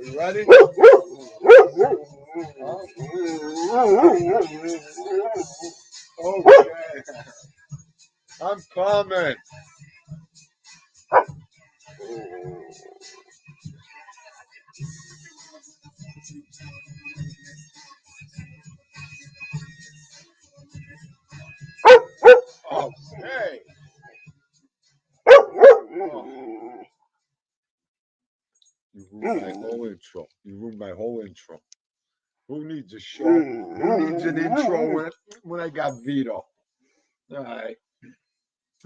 You ready? Okay. I'm coming. Okay. You ruined my whole intro. You ruined my whole intro. Who needs a show? Who needs an intro when I got Vito? All right.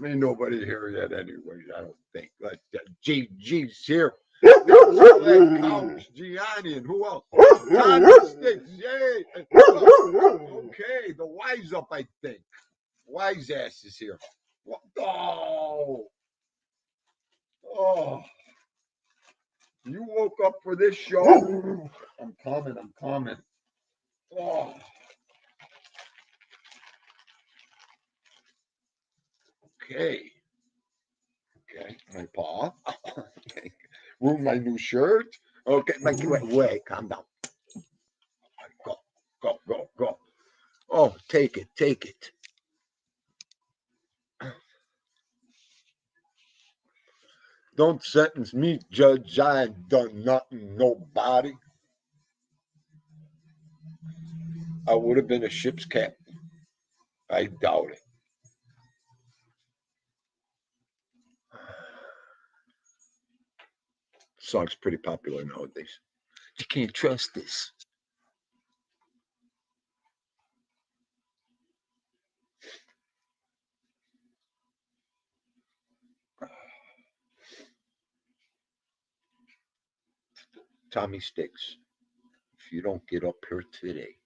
Ain't nobody here yet, anyways. I don't think. Like G's here. That couch, Gianni, and who else? Tommy Sticks. Yay. Okay, the wise up, I think. Wise ass is here. What? Oh. Oh. You woke up for this show? I'm coming. I'm coming. Oh. Okay. Okay. My paw. Okay. Ruin my new shirt. Okay. Wait. Calm down. Go. Go. Go. Go. Oh, take it. Take it. Don't sentence me, Judge. I ain't done nothing, nobody. I would have been a ship's captain. I doubt it. Song's pretty popular nowadays. You can't trust this. Tommy Sticks, if you don't get up here today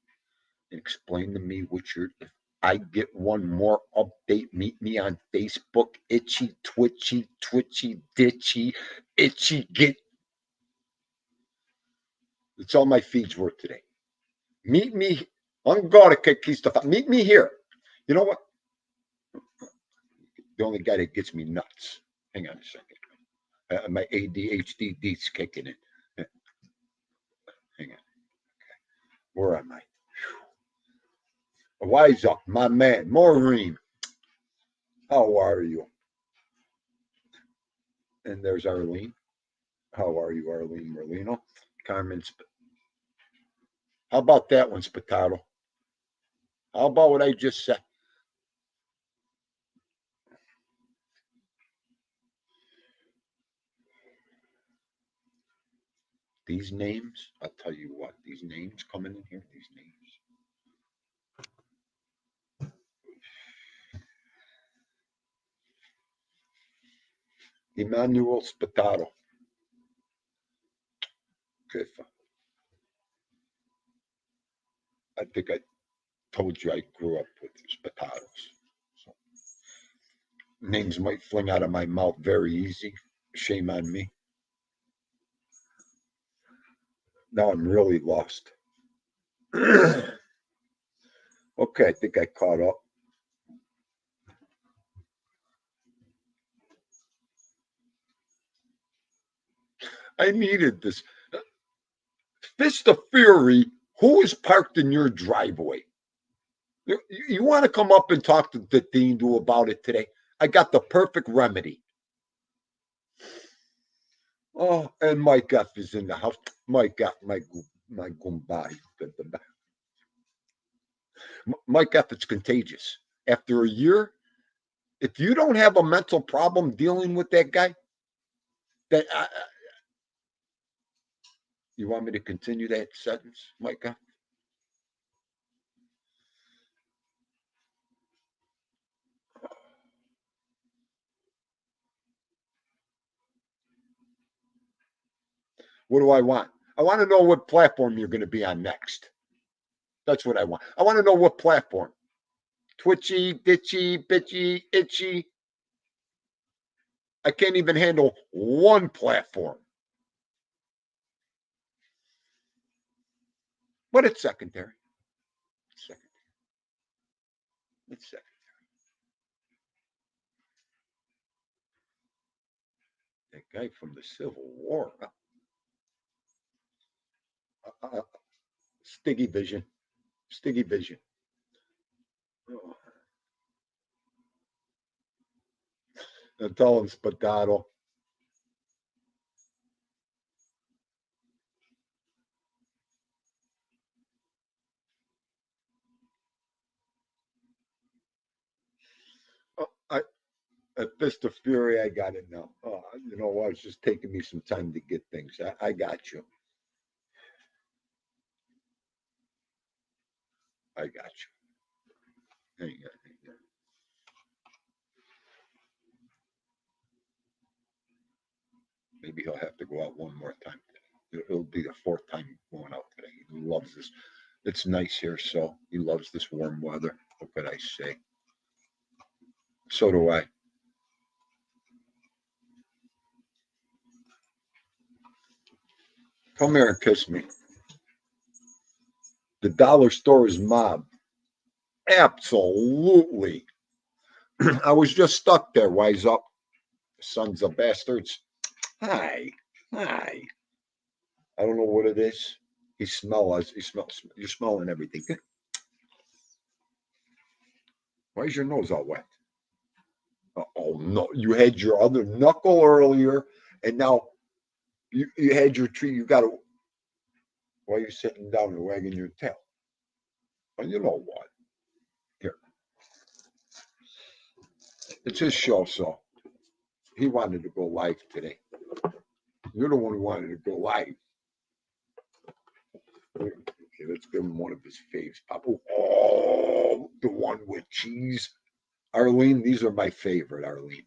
and explain to me what you're, if I get one more update, meet me on Facebook, itchy, twitchy, ditchy, itchy, get. It's all my feeds were today. Meet me. I'm going to kick stuff. Meet me here. You know what? The only guy that gets me nuts. Hang on a second. My ADHD D's kicking in. Hang on. Where am I? Wise up, my man. Maureen. How are you? And there's Arlene. How are you, Arlene Merlino? Carmen. How about that one, Spatato? How about what I just said? These names, I'll tell you what, these names coming in here, these names. Emmanuel Spatato. I think I told you I grew up with Spatatos. So names might fling out of my mouth very easy. Shame on me. Now I'm really lost. Okay, I think I caught up. I needed this. Fist of Fury, who is parked in your driveway? You want to come up and talk to the Dean about it today? I got the perfect remedy. Oh, and Mike F is in the house. Mike F, my Gumbari. Mike F, it's contagious. After a year, if you don't have a mental problem dealing with that guy, that you want me to continue that sentence, Mike F? What do I want? I want to know what platform you're going to be on next. That's what I want. I want to know what platform. Twitchy, ditchy, bitchy, itchy. I can't even handle one platform. But it's secondary. It's secondary. It's secondary. That guy from the Civil War. Stiggy Vision. Stiggy Vision. Oh. Tell him Spadato. At Fist of Fury, I got it now. You know what? It's just taking me some time to get things. I got you. I got you. Hang on. Maybe he'll have to go out one more time. It'll be the fourth time going out today. He loves this. It's nice here, so he loves this warm weather. What could I say? So do I. Come here and kiss me. The dollar store is mobbed. Absolutely. I was just stuck there. Wise up, sons of bastards. Hi. Hi. I don't know what it is. He smells. You're smelling everything. Why is your nose all wet? Oh no! You had your other knuckle earlier, and now you had your treat. You got to. Why are you sitting down and wagging your tail? Well, you know what? Here, it's his show, so he wanted to go live today. You're the one who wanted to go live. Okay, let's give him one of his faves. Oh, the one with cheese. Arlene, these are my favorite, Arlene.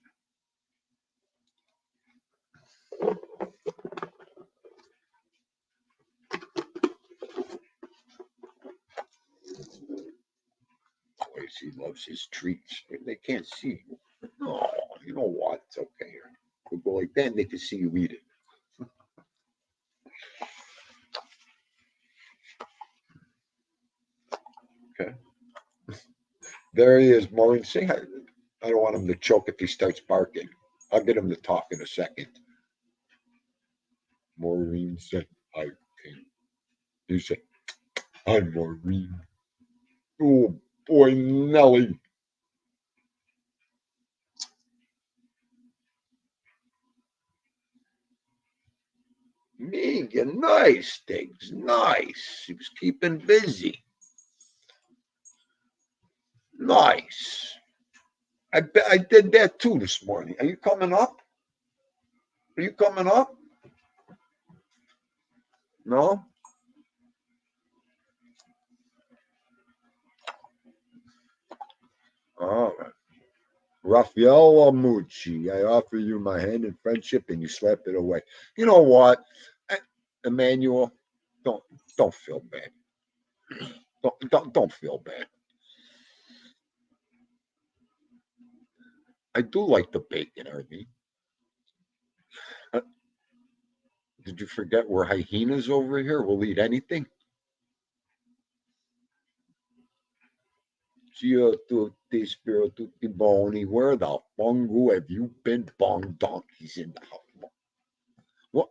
Boys, he loves his treats. They can't see you. Oh, you know what? It's okay here. We'll go like that and they can see you eat it. Okay. There he is, Maureen. Say hi. I don't want him to choke if he starts barking. I'll get him to talk in a second. Maureen said, "Hi, King." You say, "Hi, Maureen." Oh boy, Nelly. Megan, nice things, nice. He was keeping busy. Nice. I did that too this morning. Are you coming up? Are you coming up? No? All right. Raphael Amucci, I offer you my hand in friendship and you slap it away. You know what? Emmanuel, don't don't feel bad. Don't feel bad. I do like the bacon, Arby. Uh, did you forget we're hyenas over here? We'll eat anything. Cio tutti spiro tutti boni. Where the bungu have you been, bong donkeys in the house? What?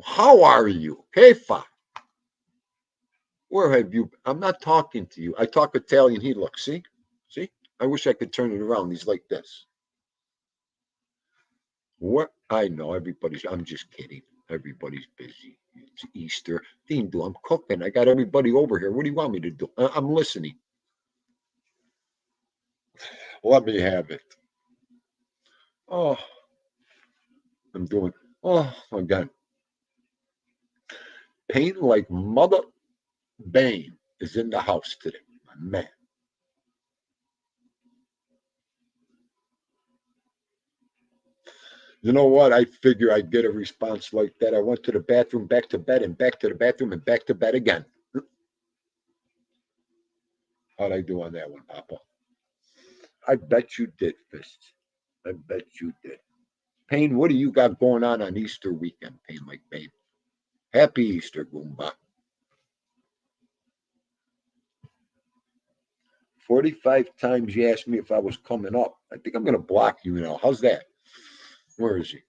How are you? Kefa? Where have you? I'm not talking to you. I talk Italian. He looks. See, see. I wish I could turn it around. He's like this. What? I know everybody's. I'm just kidding. Everybody's busy. It's Easter. Dean, do I'm cooking. I got everybody over here. What do you want me to do? I'm listening. Let me have it. Oh, I'm doing. Oh, again. Pain like Mother Bane is in the house today. My man. You know what? I figure I'd get a response like that. I went to the bathroom, back to bed, and back to the bathroom, and back to bed again. How'd I do on that one, Papa? I bet you did, Fists. I bet you did. Payne, what do you got going on Easter weekend, Payne like Payne? Happy Easter, Goomba. 45 times you asked me if I was coming up. I think I'm going to block you now. How's that? Where is he?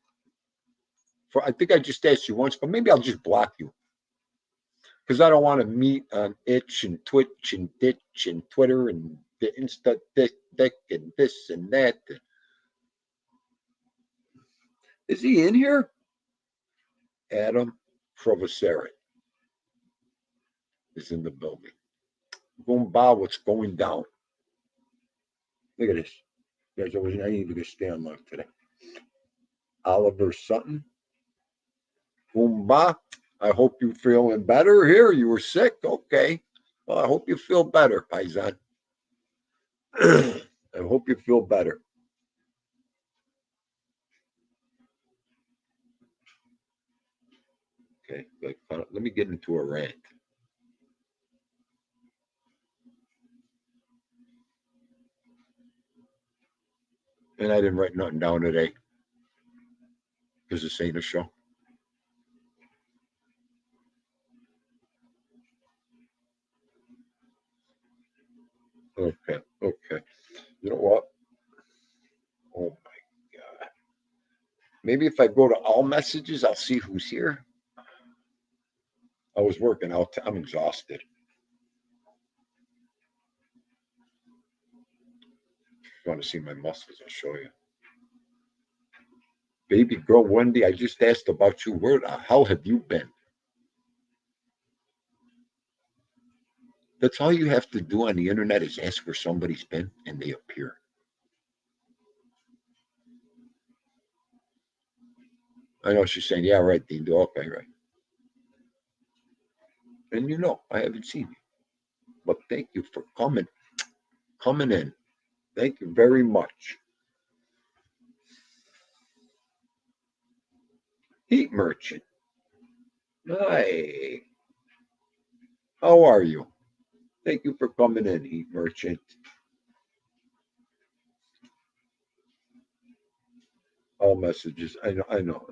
I think I just asked you once, but maybe I'll just block you because I don't want to meet on Itch and Twitch and Ditch and Twitter and the Insta Dick and this and that. Is he in here? Adam Provocera is in the building. Goomba, what's going down? Look at this. Guys, I need to stay on live today. Oliver Sutton. Goomba, I hope you're feeling better. Here, you were sick. Okay. Well, I hope you feel better, Paisan. I hope you feel better. Okay, let me get into a rant. And I didn't write nothing down today because this ain't a show. Okay. You know what? Oh my God. Maybe if I go to all messages, I'll see who's here. I was working out. I'm exhausted. If you want to see my muscles, I'll show you. Baby girl Wendy, I just asked about you. Where the hell have you been? That's all you have to do on the internet is ask where somebody's been and they appear. I know she's saying, yeah, right, Dean. Okay, right. And you know, I haven't seen you. But thank you for coming in. Thank you very much. Heat Merchant. Hi. How are you? Thank you for coming in, Heat Merchant. All messages. I know.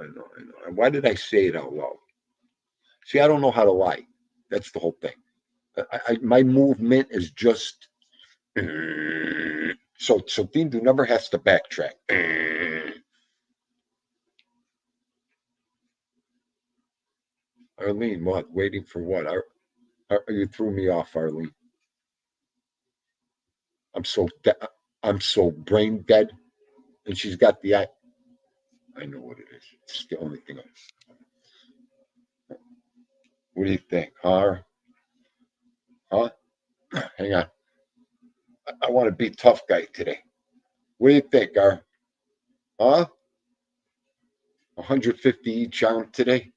And why did I say it out loud? See, I don't know how to lie. That's the whole thing. My movement is just so Dean do never has to backtrack. Arlene, what? Waiting for what? You threw me off, Arlene. I'm so I'm so brain dead, and she's got the eye. I know what it is. It's the only thing. What do you think, huh? Huh? Hang on. I want to be tough guy today. What do you think, Gar? Huh? 150 each arm today.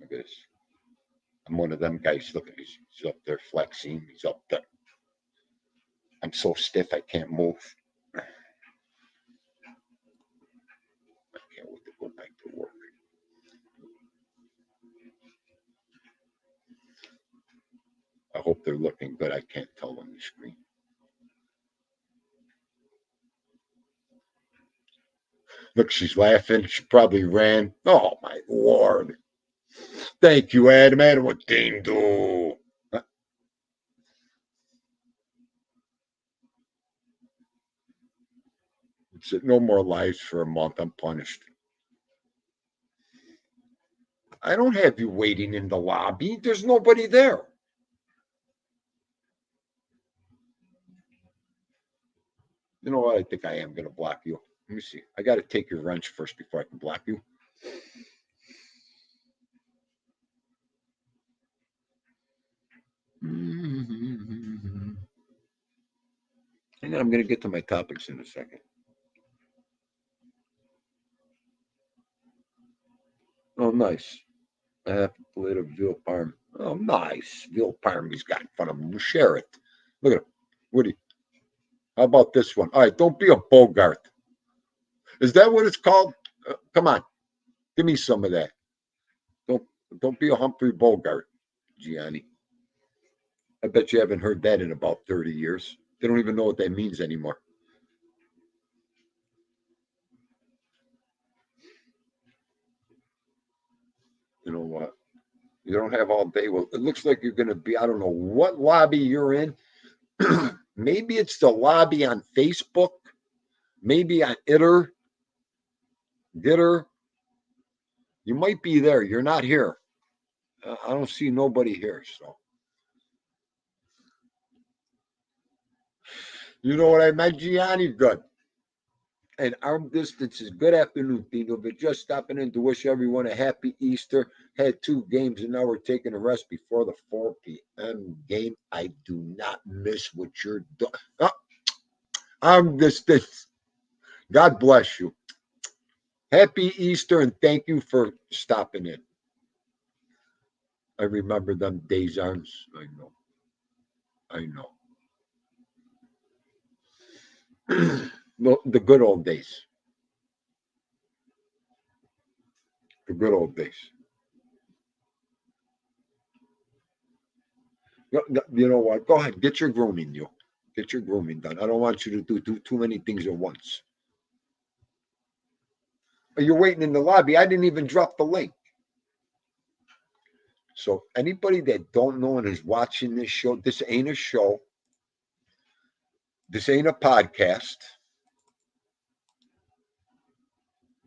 Look at this. I'm one of them guys. Look at this. He's up there flexing. He's up there. I'm so stiff I can't move. I can't wait to go back to work. I hope they're looking good. I can't tell on the screen. Look, she's laughing. She probably ran. Oh my lord! Thank you, Adam. Adam, what Dean do? It's no more lives for a month. I'm punished. I don't have you waiting in the lobby. There's nobody there. You know what? I think I am going to block you. Let me see. I got to take your wrench first before I can block you. And then I'm going to get to my topics in a second. Oh, nice. I have a plate of veal parm. Oh, nice. Veal parm he's got in front of him. We'll share it. Look at him. Woody. How about this one? All right, don't be a Bogart. Is that what it's called? Come on, give me some of that. Don't be a Humphrey Bogart, Gianni. I bet you haven't heard that in about 30 years. They don't even know what that means anymore. You know what? You don't have all day. Well, it looks like you're going to be, I don't know what lobby you're in. Maybe it's the lobby on Facebook. Maybe on Gitter. You might be there. You're not here. I don't see nobody here. So, you know what I meant, Gianni? Good. And arm distance is good afternoon, Tino. But just stopping in to wish everyone a happy Easter. Had 2 games and now we're taking a rest before the 4 p.m. game. I do not miss what you're doing. Arm distance. God bless you. Happy Easter and thank you for stopping in. I remember them days, Arms. I know. The good old days. The good old days. You know what? Go ahead. Get your grooming, you. Get your grooming done. I don't want you to do too many things at once. You're waiting in the lobby. I didn't even drop the link. So anybody that don't know and is watching this show, this ain't a show. This ain't a podcast.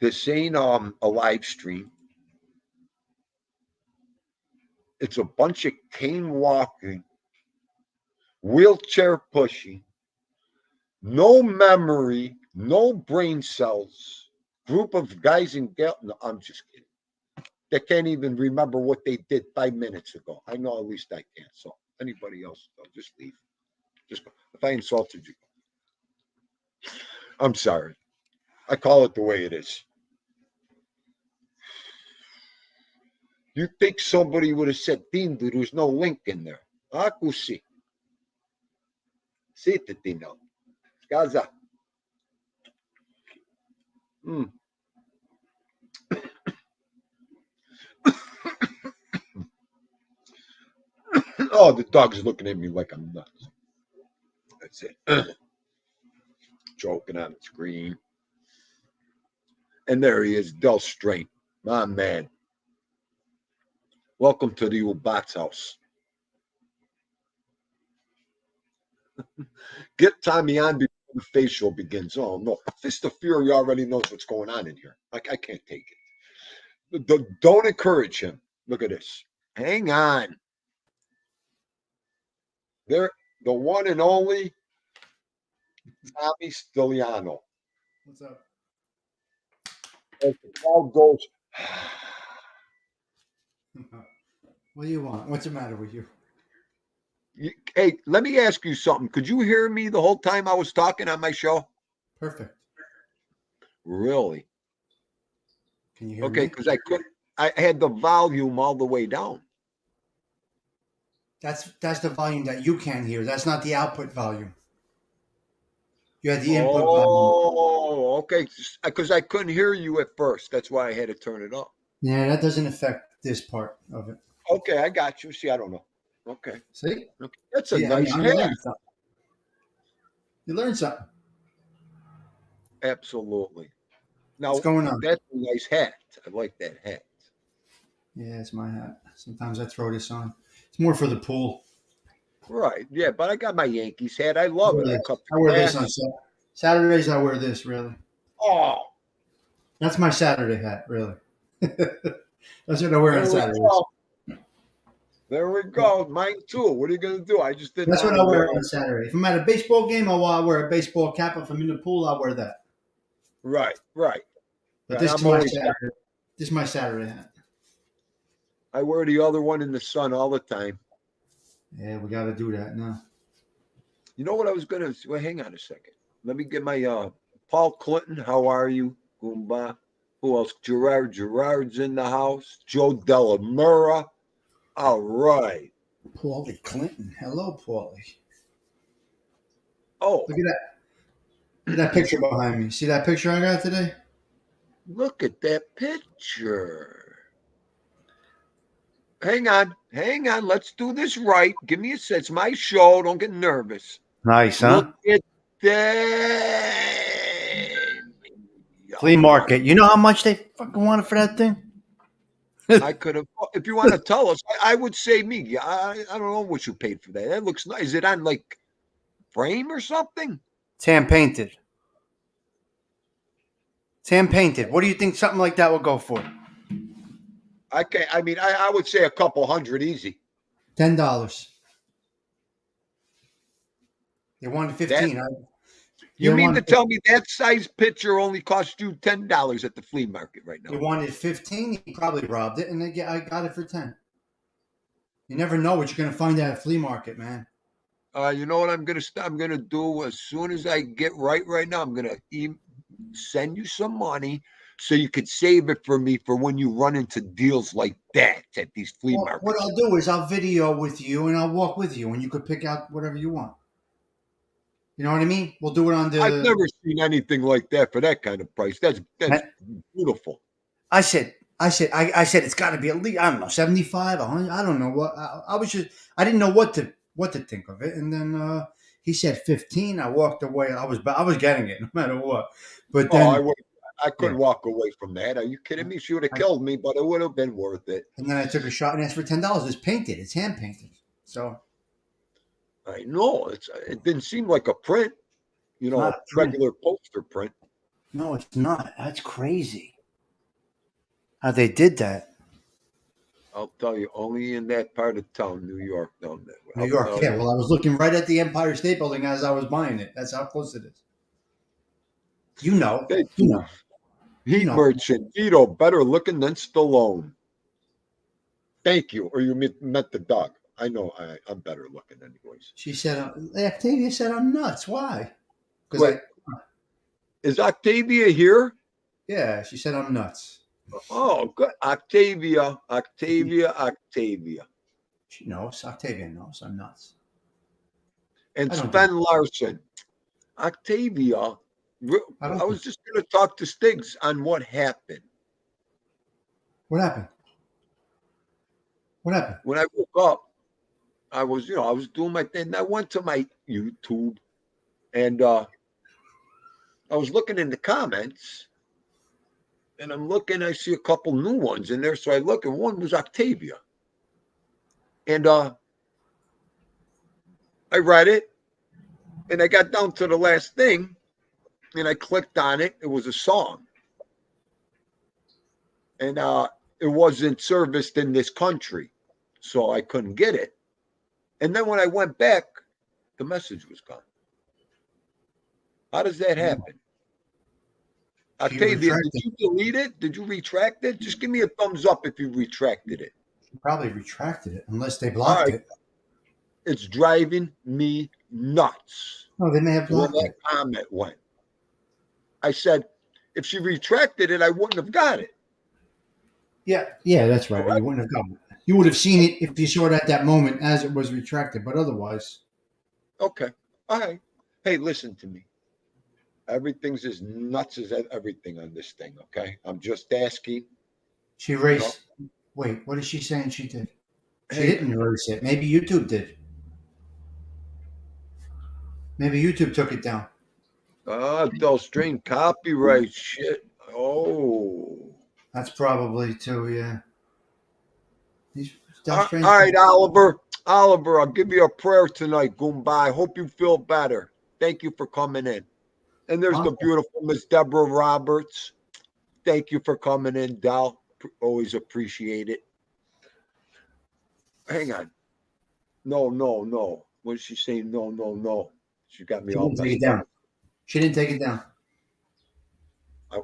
This ain't a live stream. It's a bunch of cane walking, wheelchair pushing, no memory, no brain cells, group of guys and gals. No, I'm just kidding. They can't even remember what they did 5 minutes ago. I know at least I can't. So anybody else, just leave. Just go. If I insulted you, I'm sorry. I call it the way it is. You think somebody would have said, Tino, there's no link in there. Ah, così. Siete, Tino. Scaza. Oh, the dog's looking at me like I'm nuts. That's it. Joking on the screen. And there he is, Del Strain. My man. Welcome to the old Bot's house. Get Tommy on before the facial begins. Oh, no. Fist of Fury already knows what's going on in here. I can't take it. Don't encourage him. Look at this. Hang on. There, the one and only Tommy Stiliano. What's up? As the crowd goes, What do you want? What's the matter with you? Hey, let me ask you something. Could you hear me the whole time I was talking on my show? Perfect. Really? Can you hear Okay, me? because I had the volume all the way down. That's the volume that you can't hear. That's not the output volume. You had the input volume. Oh, okay. Because I couldn't hear you at first. That's why I had to turn it up. Yeah, that doesn't affect this part of it. Okay, I got you. See, I don't know. Okay. See? Okay. That's a See, nice you hat. learned something. You learned something. Absolutely. Now, What's going on? that's a nice hat. I like that hat. Yeah, it's my hat. Sometimes I throw this on. It's more for the pool. Right. Yeah, but I got my Yankees hat. I love it. I cut I wear this grass. on Saturdays. I wear this, really. Oh, That's my Saturday hat, really. That's what I wear on Saturdays. There we go. Mine too. What are you going to do? I just didn't. That's what I wear on Saturday. If I'm at a baseball game, I'll wear a baseball cap. If I'm in the pool, I'll wear that. Right. But this is my Saturday. This is my Saturday hat. I wear the other one in the sun all the time. Yeah, we got to do that now. You know what I was going to? Well, hang on a second. Let me get my Paul Clinton. How are you, Goomba? Who else? Gerard's in the house. Joe Delamura. All right. Paulie Clinton. Hello, Paulie. Oh, Look at that. Look at that picture behind me. See that picture I got today? Look at that picture. Hang on. Let's do this right. Give me a sec. It's my show. Don't get nervous. Nice, huh? Look at that. Flea market. You know how much they fucking wanted for that thing? I could have, if you want to tell us, I would say me. I don't know what you paid for that. That looks nice. Is it on like frame or something? It's hand painted. It's hand painted. What do you think something like that would go for? I mean, I would say a couple hundred easy. $10. They wanted 15. You mean to wanted, tell me that size picture only cost you $10 at the flea market right now? They wanted 15. He probably robbed it, and I got it for 10. You never know what you're gonna find at a flea market, man. You know what I'm gonna do as soon as I get right now. I'm gonna send you some money so you could save it for me for when you run into deals like that at these flea markets. What I'll do is I'll video with you and I'll walk with you, and you could pick out whatever you want. You know what I mean? We'll do it on the. I've never seen anything like that for that kind of price. That's beautiful. I said it's got to be at least, I don't know, 75, 100. I don't know what. I didn't know what to think of it, and then he said 15. I walked away. I was getting it no matter what. But then I couldn't walk away from that. Are you kidding me? She would have killed me, but it would have been worth it. And then I took a shot and asked for $10. It's painted. It's hand painted. So I know it didn't seem like a print, a regular poster print. No, it's not. That's crazy. How they did that. I'll tell you, only in that part of town, New York, down there. New York, yeah. Well, I was looking right at the Empire State Building as I was buying it. That's how close it is. You know. Heat merchant, Vito, better looking than Stallone. Thank you. Or you meant the dog. I know I'm better looking anyways. She said, Octavia said I'm nuts. Why? Is Octavia here? Yeah, she said I'm nuts. Oh, good. Octavia. She knows. Octavia knows I'm nuts. And Sven Larson. Octavia. I was just going to talk to Stiggs on what happened. What happened? When I woke up, I was doing my thing. I went to my YouTube and I was looking in the comments and I see a couple new ones in there. So I look and one was Octavia. And I read it and I got down to the last thing and I clicked on it. It was a song. And it wasn't serviced in this country. So I couldn't get it. And then when I went back, the message was gone. How does that happen? Octavia, did you delete it? Did you retract it? Just give me a thumbs up if you retracted it. You probably retracted it, unless they blocked it. It's driving me nuts. Oh, they may have blocked it. That comment went. I said, if she retracted it, I wouldn't have got it. Yeah, that's right. You wouldn't have gotten it. You would have seen it if you saw it at that moment as it was retracted, but otherwise. Okay. All right. Hey, listen to me. Everything's as nuts as everything on this thing, okay? I'm just asking. She erased. Wait, what is she saying she did? She didn't erase it. Maybe YouTube did. Maybe YouTube took it down. They'll strain copyright shit. Oh. That's probably too, yeah. All right, Oliver. I'll give you a prayer tonight, Goomba. I hope you feel better. Thank you for coming in. And there's the beautiful Miss Deborah Roberts. Thank you for coming in, Dal. Always appreciate it. Hang on. No. What is she saying? No. She got me all messed up. She didn't take it down.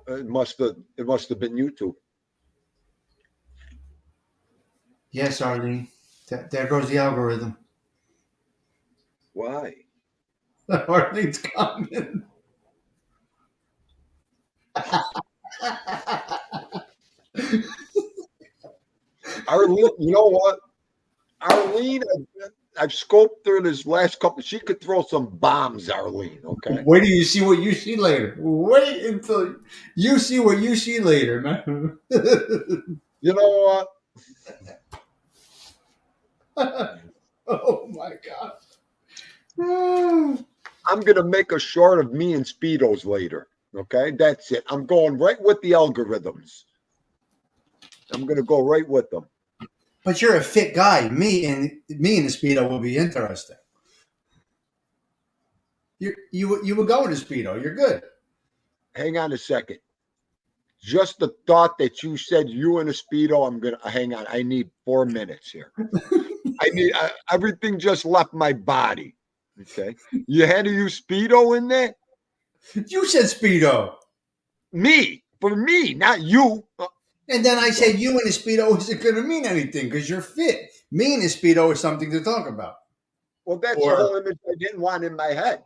It must have been YouTube. Yes, Arlene. There goes the algorithm. Why? Arlene's coming. Arlene, you know what? Arlene, I've scoped her this last couple. She could throw some bombs, Arlene. Okay. Wait till you see what you see later. Wait until you see what you see later, man. You know what? Oh my god. I'm gonna make a short of me and Speedos later. Okay, that's it. I'm going right with the algorithms. I'm gonna go right with them. But you're a fit guy. Me and the Speedo will be interesting. You would go in the Speedo. You're good. Hang on a second. Just the thought that you said you in a Speedo, I'm gonna hang on. I need 4 minutes here. Everything just left my body. Okay, you had to use Speedo in there. You said Speedo. Me, for me, not you. And then I said you in a Speedo isn't going to mean anything because you're fit. Me in a Speedo is something to talk about. Well, that's the whole image I didn't want in my head.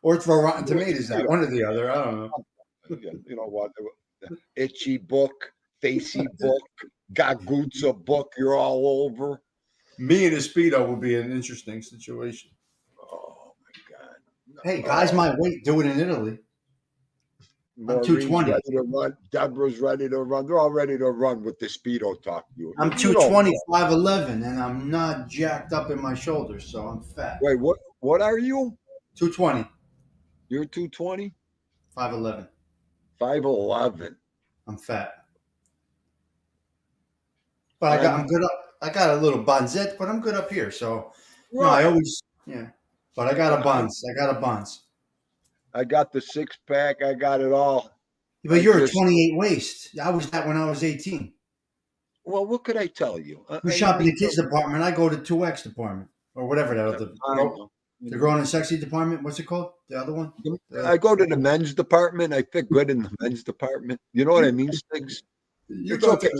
Or throw Rotten Tomatoes at one or the other. I don't know. You know what? Itchy book, facey book, Gagutsa book. You're all over. Me in a Speedo would be an interesting situation. Oh my god! No. Hey, guys, my weight. Do it in Italy. I'm 220. Ready to run. Deborah's ready to run. They're all ready to run with the Speedo talk. I'm 220, 5'11", and I'm not jacked up in my shoulders, so I'm fat. Wait, what? What are you? 220. You're 220? 5'11". 5'11". I'm fat. But I'm good up. I got a little bonzette, but I'm good up here. So no, I always But I got a buns. I got the 6-pack. I got it all. But you're a 28 waist. I was that when I was 18. Well, what could I tell you? You shop in the kids department. I go to 2X department or whatever that is. The grown and sexy department. What's it called? The other one? I go to the men's department. I fit good in the men's department. You know what I mean, Stiggs? It's okay.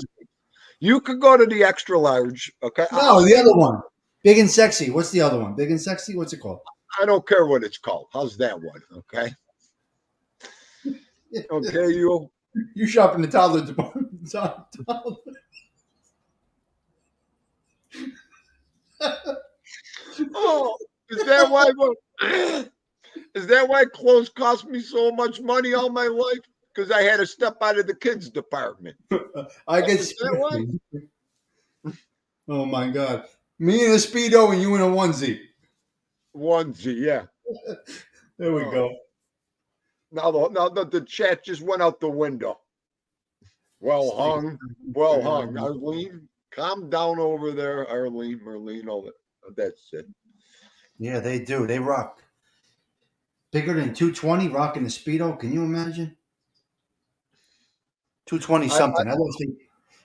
You could go to the extra large. Okay. No, the other one. Big and sexy. What's the other one? Big and sexy? What's it called? I don't care what it's called. How's that one? Okay. Okay, you shop in the toddler department. Oh, is that why clothes cost me so much money all my life? Because I had to step out of the kids department. I guess. Oh my god! Me in a Speedo and you in a onesie. Onesie, yeah. There we go. Now the chat just went out the window. Well hung. Arlene, calm down over there, Arlene, Merlene, all that. That's it. Yeah, they do. They rock. Bigger than 220, rocking the Speedo. Can you imagine? 220 something.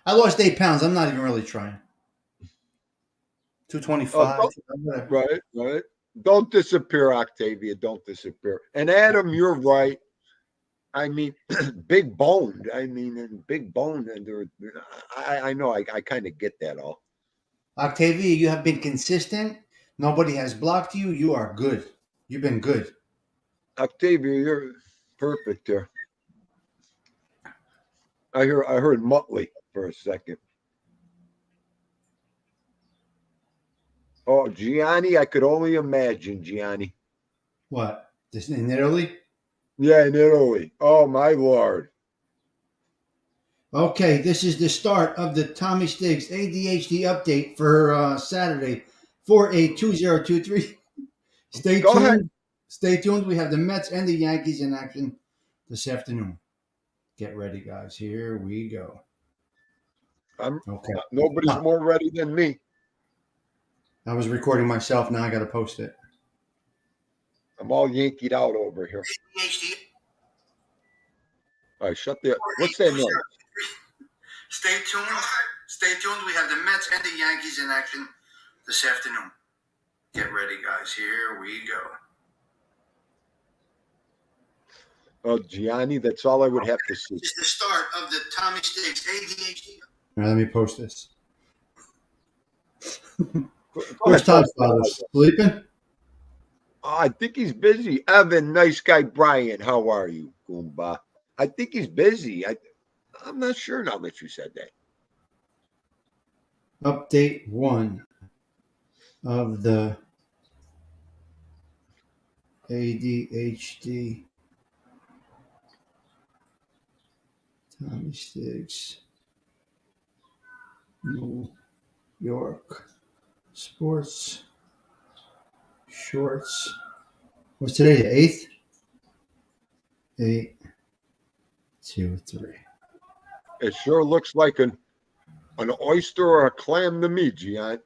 I lost 8 pounds. I'm not even really trying. 225. Right. Don't disappear, Octavia. Don't disappear. And Adam, you're right. I mean, big boned. Big boned. And I know. I kind of get that all. Octavia, you have been consistent. Nobody has blocked you. You are good. You've been good. Octavia, you're perfect there. I heard Muttley for a second. Oh, Gianni, I could only imagine, Gianni. What? This in Italy? Yeah, in Italy. Oh, my Lord. Okay, this is the start of the Tommy Stiggs ADHD update for Saturday, 4/8/2023. Stay tuned. Ahead. Stay tuned. We have the Mets and the Yankees in action this afternoon. Get ready, guys. Here we go. Okay. Nobody's more ready than me. I was recording myself. Now I got to post it. I'm all yankied out over here. All right, shut the. What's that noise? Stay tuned. Stay tuned. We have the Mets and the Yankees in action this afternoon. Get ready, guys. Here we go. Oh, Gianni, that's all I would have to see. This is the start of the Tommy Stiggs ADHD. All right, let me post this. Where's Todd's father? Sleeping? Oh, I think he's busy. Evan, nice guy. Brian, how are you, Goomba? I think he's busy. I'm not sure now that you said that. Update 1. of the ADHD. Tommy Sticks, New York Sports Shorts. What's today? The 8th? 8, 2, 3. It sure looks like an oyster or a clam to me, Gian.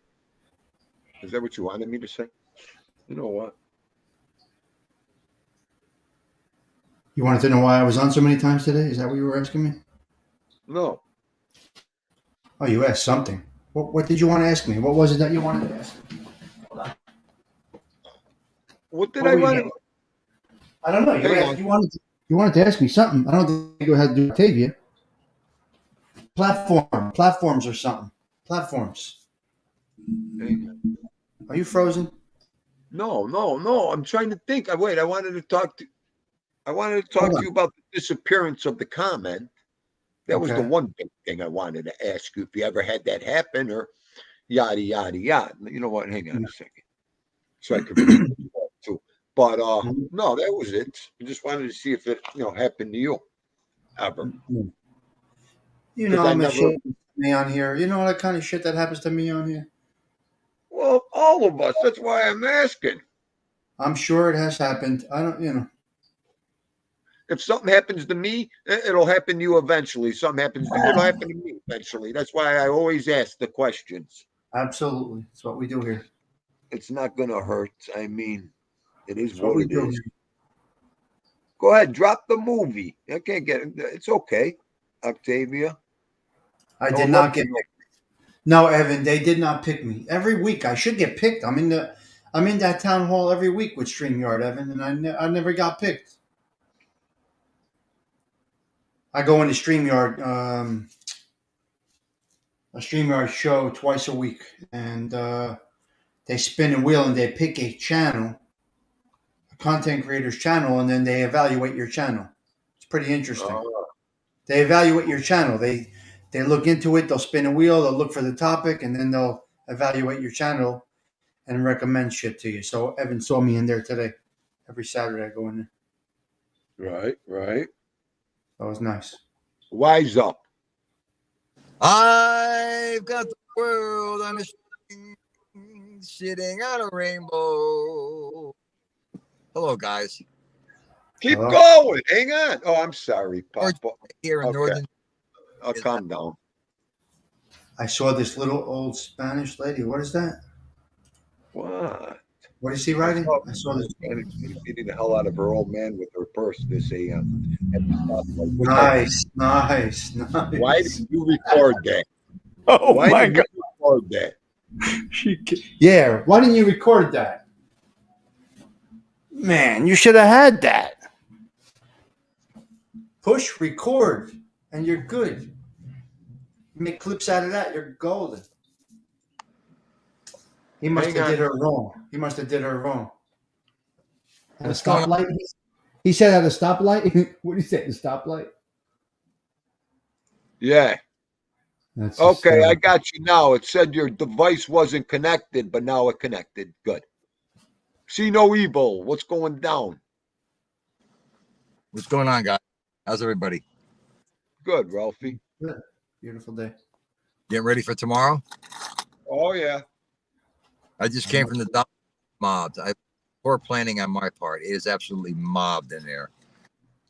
Is that what you wanted me to say? You know what? You wanted to know why I was on so many times today? Is that what you were asking me? No. Oh, you asked something. What did you want to ask me? What was it that you wanted to ask me? What did What I were you want getting? to? I don't know. Hang on. You wanted to ask me something. I don't think it had to do with Octavia. Platforms or something. Platforms. Hang on. Are you frozen? No. I'm trying to think. I wanted to talk to Hold on. you about the disappearance of the comment. That was the Okay. one big thing I wanted to ask you if you ever had that happen or yada yada yada. You know what? Hang on a second. So I could read it too. But no, that was it. I just wanted to see if it happened to you ever. You know Because how I much never, shit happens to me on here. You know that kind of shit that happens to me on here. well, all of us. That's why I'm asking. I'm sure it has happened. I don't. If something happens to me, it'll happen to you eventually. Something happens to you, it'll happen to me eventually. That's why I always ask the questions. Absolutely. That's what we do here. It's not going to hurt. I mean, it is That's what what we it do is. here. Go ahead, drop the movie. I can't get it. It's okay, Octavia. I I did would love not to get. know. No, Evan. They did not pick me. Every week I should get picked. I'm in that town hall every week with StreamYard, Evan, and I never got picked. I go into StreamYard, a StreamYard show twice a week, and they spin a wheel and they pick a channel, a content creator's channel, and then they evaluate your channel. It's pretty interesting. Uh, They evaluate your channel. They look into it. They'll spin a wheel. They'll look for the topic, and then they'll evaluate your channel and recommend shit to you. So Evan saw me in there today. Every Saturday I go in there. right. That was nice. Wise up. I've got the world on a string, sitting on a rainbow. Hello, guys. Keep Hello? going. Hang on. Oh, I'm sorry, Papa. Here in Okay. northern. I'll calm down. I saw this little old Spanish lady. What is that? What? What is he writing? I saw this. Beating the hell out of her old man with her purse this AM. Nice. Why did you record that? Oh Why my did god! you record that? Yeah. Why didn't you record that? Man, you should have had that. Push record, and you're good. Make clips out of that. You're golden. He must Hang have on. did her wrong. At a What's going on? stoplight. He said at a stoplight. What did he say? At a stoplight. Yeah. That's Okay, I hysterical. got you now. It said your device wasn't connected, but now it connected. Good. See no evil. What's going down? What's going on, guys? How's everybody? Good, Ralphie. Good. Beautiful day. Getting ready for tomorrow? Oh yeah. I just came from the doctor mobbed. Poor planning on my part. It is absolutely mobbed in there.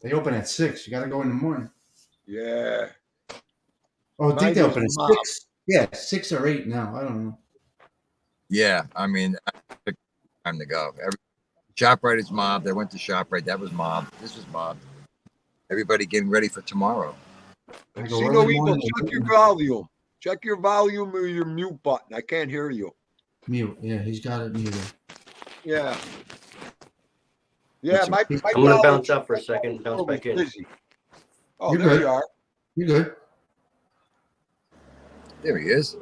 They open at 6. You got to go in the morning. Yeah. Oh, I think they Mine open at was mobbed. 6. Yeah, 6 or 8 now. I don't know. Yeah, I mean, time to go. ShopRite is mobbed. I went to ShopRite. That was mobbed. This was mobbed. Everybody getting ready for tomorrow. I go See early no evil. morning. Check your volume. Check your volume or your mute button. I can't hear you. Mute. Yeah, he's got it muted. Yeah. Yeah, What's my your- I'm gonna volume- bounce out for a second, bounce back in. busy. Oh, You're there good. you are. You good? There he is.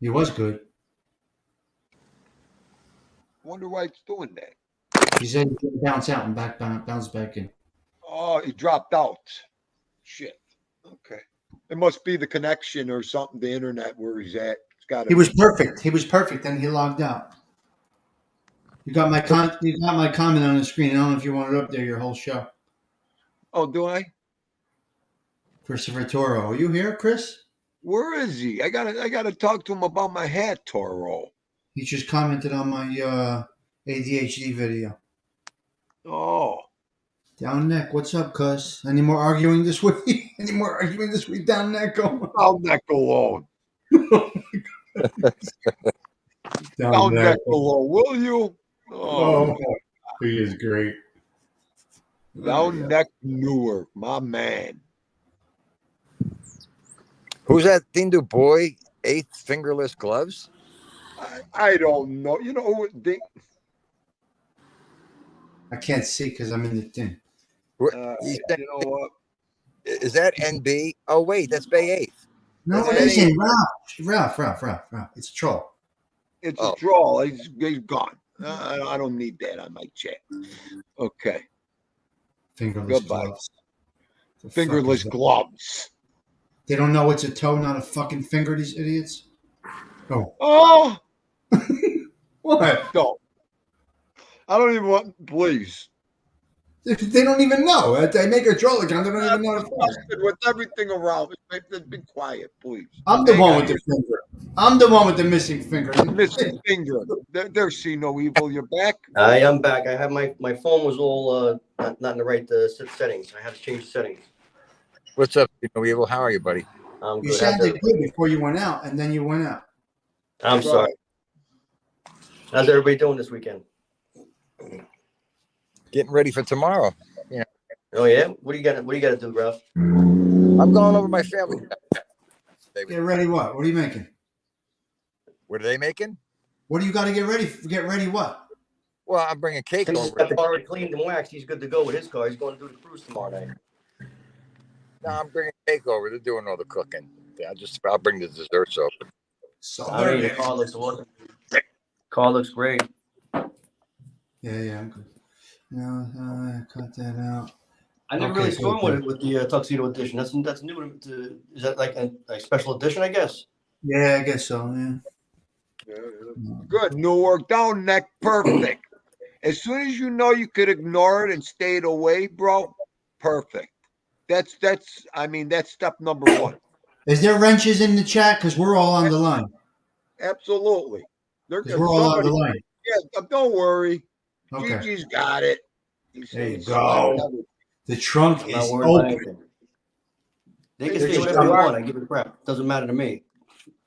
He was good. Wonder why it's doing that. He said he could bounce out and bounce back in. Oh, he dropped out. Shit. Okay. It must be the connection or something, the internet where he's at. It's got to He was perfect. He was perfect, and he logged out. You got my comment on the screen. I don't know if you want it up there your whole show. Oh, do I? Christopher Toro. Are you here, Chris? Where is he? I gotta talk to him about my hat, Toro. He just commented on my ADHD video. Oh, Down neck, what's up, cuz? Any more arguing this week? Any more arguing this week, down neck? down neck alone. Down neck alone, will you? Oh, he is great. Down neck Newark, my man. Who's that Hindu boy? Eighth fingerless gloves? I don't know. You know who? I can't see because I'm in the thing. You know what? Is that NB? Oh wait, that's Bay Eighth. No, That's it isn't. Bay Ralph. It's a troll. It's a draw. He's gone. I don't need that on my chat. Okay. Fingerless Goodbye. gloves. The Fingerless fuck is that? gloves. They don't know it's a toe, not a fucking finger, these idiots. Oh. Oh, What? no. I don't even want, please. They don't even know. They make a troll account. They don't even know the fuck. Busted with everything around. Be quiet, please. I'm the one with the finger. I'm the one with the missing finger. Missing finger. There, see no evil. You're back. I am back. I have my phone was all not in the right settings. I had to change the settings. What's up, Evil? How are you, buddy? I'm You good. sounded good before you went out, and then you went out. I'm sorry. How's everybody doing this weekend? Getting ready for tomorrow. Oh yeah. What do you got to do, Ralph? I'm going over my family. Get ready what? What are you making? What are they making? What do you got to get ready? Get ready what? Well, I'm bringing cake He's over. got the car already cleaned and waxed. He's good to go with his car. He's going to do the cruise tomorrow night. No, I'm bringing cake over. They're doing all the cooking. I'll bring the desserts over. So I mean, the car looks awesome. Car looks great. Yeah, I'm good. No, cut that out. I never Okay, really saw him good. with the tuxedo edition. That's new. Is that like a special edition? I guess. Yeah, I guess so. Yeah. Good. Newark down neck. Perfect. As soon as you know you could ignore it and stayed away, bro. Perfect. That's step number one. Is there wrenches in the chat? Because we're all on the line. Absolutely. Because we're all on the line. Yeah, don't worry. Okay. Gigi's got it. There you go. The trunk I'm not is worried about open. anything. They can It's say just whatever they Gerard. want. I give a crap. Doesn't matter to me.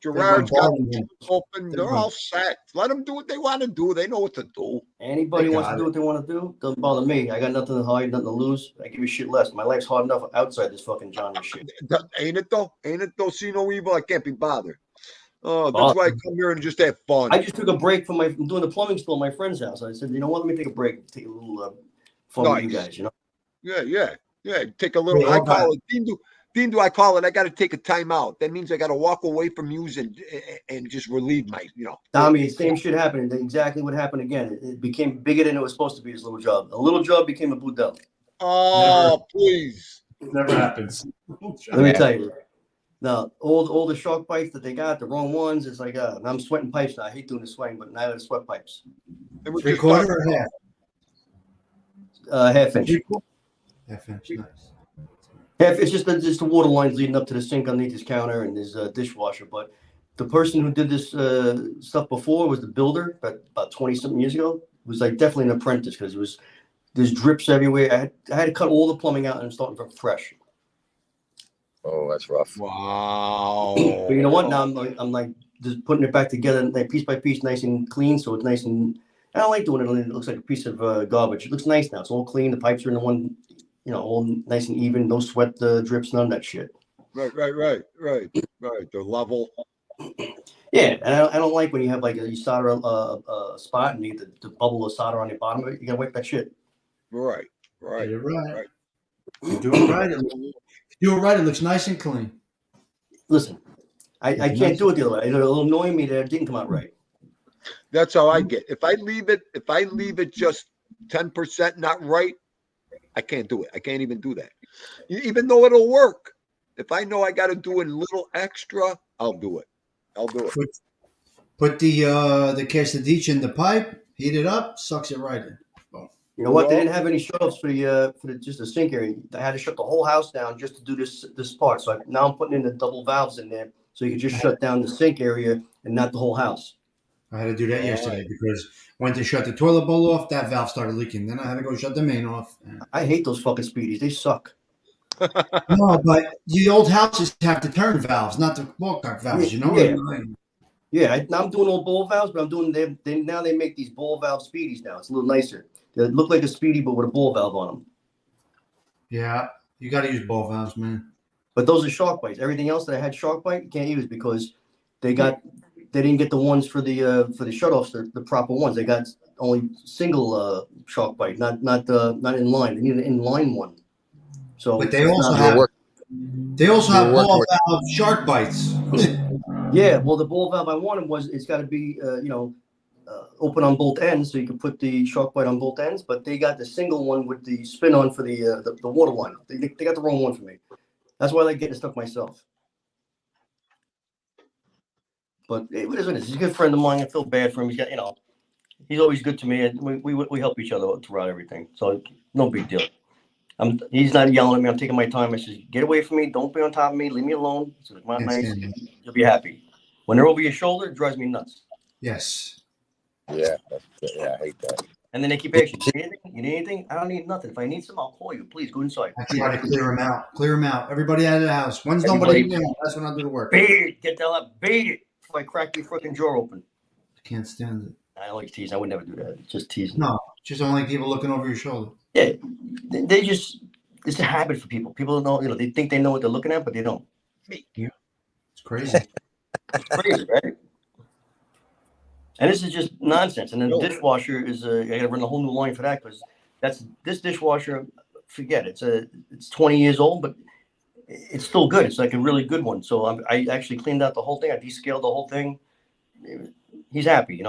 Gerard's got bombarding the him. doors open. They're all set. Let them do what they want to do. They know what to do. Anybody They wants got to do what they want to do, doesn't bother me. I got nothing to hide, nothing to lose. I give a shit less. My life's hard enough outside this fucking genre shit. Ain't it though? Ain't it though? See no evil. I can't be bothered. Oh, that's why I come here and just have fun. I just took a break from from doing the plumbing still at my friend's house. I said, you know what? Let me take a break, take a little fun with you Nice. guys. You know. Yeah. Take a little. Yeah, I okay. call it. Dean, do I call it? I got to take a time out. That means I got to walk away from you and just relieve my. Tommy, same shit happened. Exactly what happened again. It became bigger than it was supposed to be. This little job. A little job became a boudel. Oh, please. Never happens. Let me tell you. Now, all the shark bites that they got, the wrong ones, it's like, I'm sweating pipes now. I hate doing the sweating, but now I got to sweat pipes. And we're 3/4 just or half? Half inch. Half inch. Nice. Half, it's just the water lines leading up to the sink underneath his counter and his dishwasher. But the person who did this stuff before was the builder about 20-something years ago. It was like definitely an apprentice because there's drips everywhere. I had to cut all the plumbing out and start from fresh. Oh, that's rough. Wow. But you know what? Now I'm like just putting it back together, like piece by piece, nice and clean. So it's nice and I don't like doing it. It looks like a piece of garbage. It looks nice now. It's all clean. The pipes are in the one, all nice and even. No sweat drips, none of that shit. Right. The level. Yeah, and I don't like when you have you solder a spot and you get the bubble of solder on the bottom of it. You gotta wipe that shit. Right. You're right. Right. You do it right. It looks nice and clean. Listen, I can't do it the other way. It'll annoy me that it didn't come out right. That's how I get. If I leave it just 10% not right, I can't do it. I can't even do that. Even though it'll work. If I know I got to do a little extra, I'll do it. Put the quesadilla in the pipe, Heat it up, sucks it right in. You know what? They Yeah. didn't have any shutoffs for the just the sink area. I had to shut the whole house down just to do this part. So now I'm putting in the double valves in there, so you can just shut down the sink area and not the whole house. I had to do that yesterday because when to shut the toilet bowl off, that valve started leaking. Then I had to go shut the main off. I hate those fucking speedies. They suck. No, but the old houses have the turn valves, not the walk-up valves. You know what I mean? Yeah, I'm doing all ball valves, but I'm doing now they make these ball valve speedies now. It's a little nicer. They look like a speedy, but with a ball valve on them. Yeah, you got to use ball valves, man. But those are shark bites. Everything else that I had shark bite, you can't use because they didn't get the ones for the shutoffs, the proper ones. They got only single shark bite, not in line. They need an inline one. So, but they also have ball valve shark bites. Yeah, well, the ball valve I wanted it's got to be open on both ends, so you can put the shark bite on both ends. But they got the single one with the spin on for the water line. They got the wrong one for me. That's why I like getting it stuck myself. But it is what it is. He's a good friend of mine. I feel bad for him. He's got, he's always good to me, and we help each other throughout everything. So no big deal. He's not yelling at me. I'm taking my time. I says, get away from me. Don't be on top of me. Leave me alone. So you'll be happy. When they're over your shoulder, it drives me nuts. Yes. Yeah, I hate that. And then they keep asking, you need anything? I don't need nothing. If I need some, I'll call you. Please go inside. I try to clear them out. Clear them out. Everybody out of the house. When's nobody in there? That's when I do the work. Beat it. Get the hell up. Beat it. Before I crack your freaking drawer open. I can't stand it. I always tease. I would never do that. It's just teasing. No, just don't like people looking over your shoulder. Yeah, it's a habit for people. People don't know, they think they know what they're looking at, but they don't. It's crazy. It's crazy, right? And this is just nonsense. And then the dishwasher is I got to run a whole new line for that because this dishwasher. Forget it. It's 20 years old, but it's still good. It's like a really good one. So I actually cleaned out the whole thing. I descaled the whole thing. He's happy,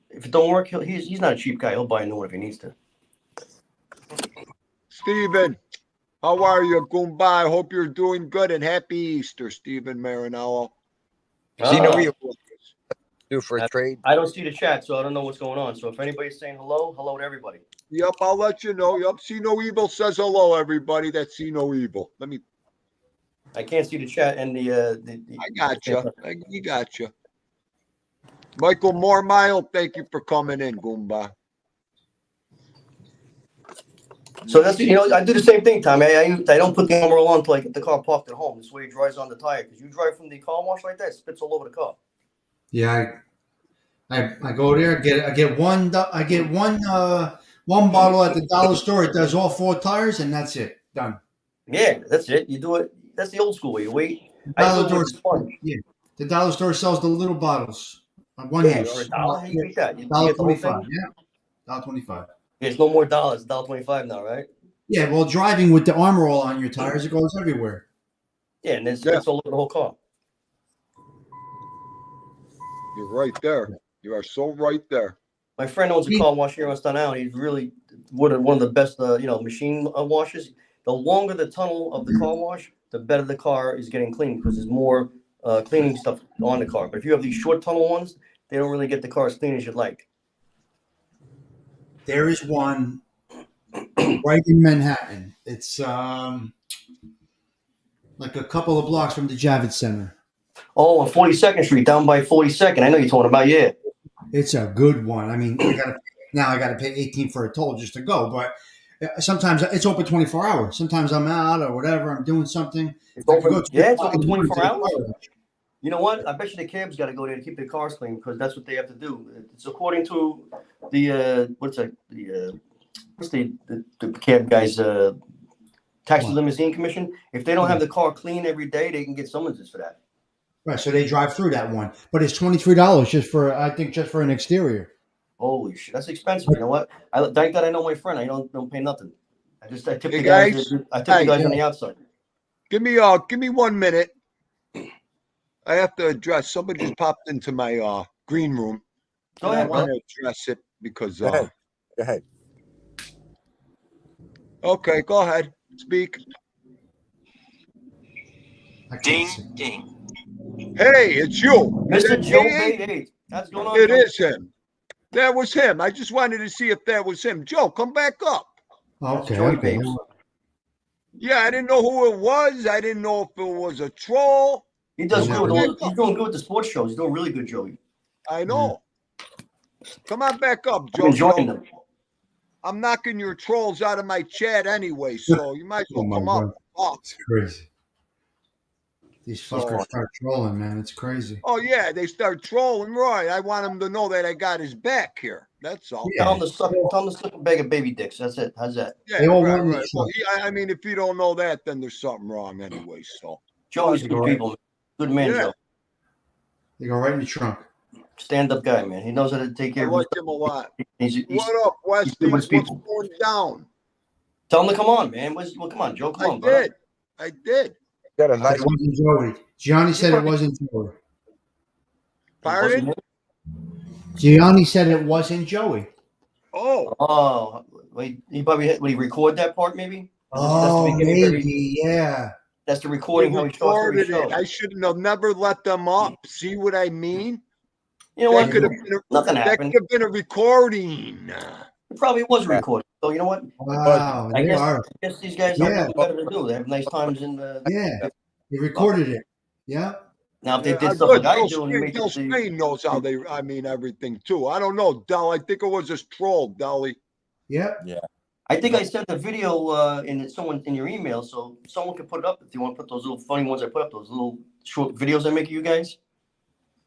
If it don't work, he's not a cheap guy. He'll buy a new one if he needs to. Steven, how are you, Goomba? I hope you're doing good and happy Easter, Steven Marinello. Do for a trade. I don't see the chat, so I don't know what's going on. So if anybody's saying hello to everybody. Yep, I'll let you know. Yep, See No Evil says hello, everybody. That's See No Evil. I can't see the chat and the I got you. We got you. Michael Mormile, thank you for coming in, Goomba. So that's I do the same thing, Tommy. I don't put the armor on until I get the car parked at home. This way it dries on the tire. Because you drive from the car wash like that, it spits all over the car. Yeah, I go there. I get one bottle at the dollar store. It does all 4 tires, and that's it. Done. Yeah, that's it. You do it. That's the old school way. You wait. The dollar store sells the little bottles. One use. Or $1. How you beat that? $1.25. Yeah, $1.25. It's no more dollars. It's $1.25 now, right? Yeah. Well, driving with the Armor All on your tires, it goes everywhere. Yeah, and it's all over the whole car. You're right there. You are so right there. My friend owns a car wash here on Staten Island. He's really one of the best, machine washes. The longer the tunnel of the car wash, the better the car is getting clean because there's more cleaning stuff on the car. But if you have these short tunnel ones, they don't really get the car as clean as you'd like. There is one right in Manhattan. It's like a couple of blocks from the Javits Center. Oh, on 42nd Street, down by 42nd. I know you're talking about, yeah. It's a good one. I mean, I got to pay $18 for a toll just to go, but sometimes it's open 24 hours. Sometimes I'm out or whatever. I'm doing something. It's open 24 hours. You know what? I bet you the cabs got to go there to keep their cars clean because that's what they have to do. It's according to the cab guys' taxi limousine commission. If they don't have the car clean every day, they can get summonses for that. Right, so they drive through that one, but it's $23 just for an exterior. Holy shit, that's expensive. You know what? Thank God I know my friend. I don't pay nothing. I tip the guys. I tip the guys on the outside. Give me 1 minute. I have to address. Somebody just popped into my green room. Go ahead. I want to address it because. Go ahead. Okay, go ahead. Speak. Ding, ding. Hey, it's you. Mr. Joe Bay 8. That's going on. It is him. That was him. I just wanted to see if that was him. Joe, come back up. Okay, Joey okay. Babes. Yeah, I didn't know who it was. I didn't know if it was a troll. He does Yeah. good. He's doing good with the sports shows. He's doing really good, Joey. I know. Come on back up, I'm Joe. enjoying them. I'm knocking your trolls out of my chat anyway, so you might as Oh well my come God. up. Oh, It's crazy. These So- fuckers start trolling, man. It's crazy. oh yeah, they start trolling Roy. I want him to know that I got his back here. That's all. Yeah. Tell him to suck a bag of baby dicks. That's it. How's that? Yeah, They all right, want the right. Well, truck. I mean, if you don't know that, then there's something wrong anyway. So Joey's Oh, good right. people. Good man, Yeah. Joe. They go right in the trunk. Stand-up guy, man. He knows how to take I care of like him a lot. he's, What up, Westy? good with What's people. going down? Tell him to come on, man. Well, come on, Joe. Come I on, brother. did. I did. Got a It nice. wasn't Joey. Gianni said it wasn't Joey. Pardon? Gianni said it wasn't Joey. Oh, Oh, wait. He probably would he record that part maybe? Oh, That's the beginning, maybe, yeah. That's the we recording how he starts every recorded show. it. I shouldn't have never let them up. See what I mean? You know That what? could have been Nothing that happened. could have been a recording. It probably was recorded. So you know what? Wow, I they guess, are. I guess these guys have Yeah. nothing better to do. They have nice times in the. Yeah, he recorded it. Yeah. Now if they Yeah, did I stuff good. like I Bill do, and you Spain, make Bill it the, Spain knows how they. I mean everything too. I don't know, Del. I think it was just troll, Delly. Yep. I think I sent a video in your email, so someone can put it up if you want to put those little funny ones I put up, those little short videos I make of you guys.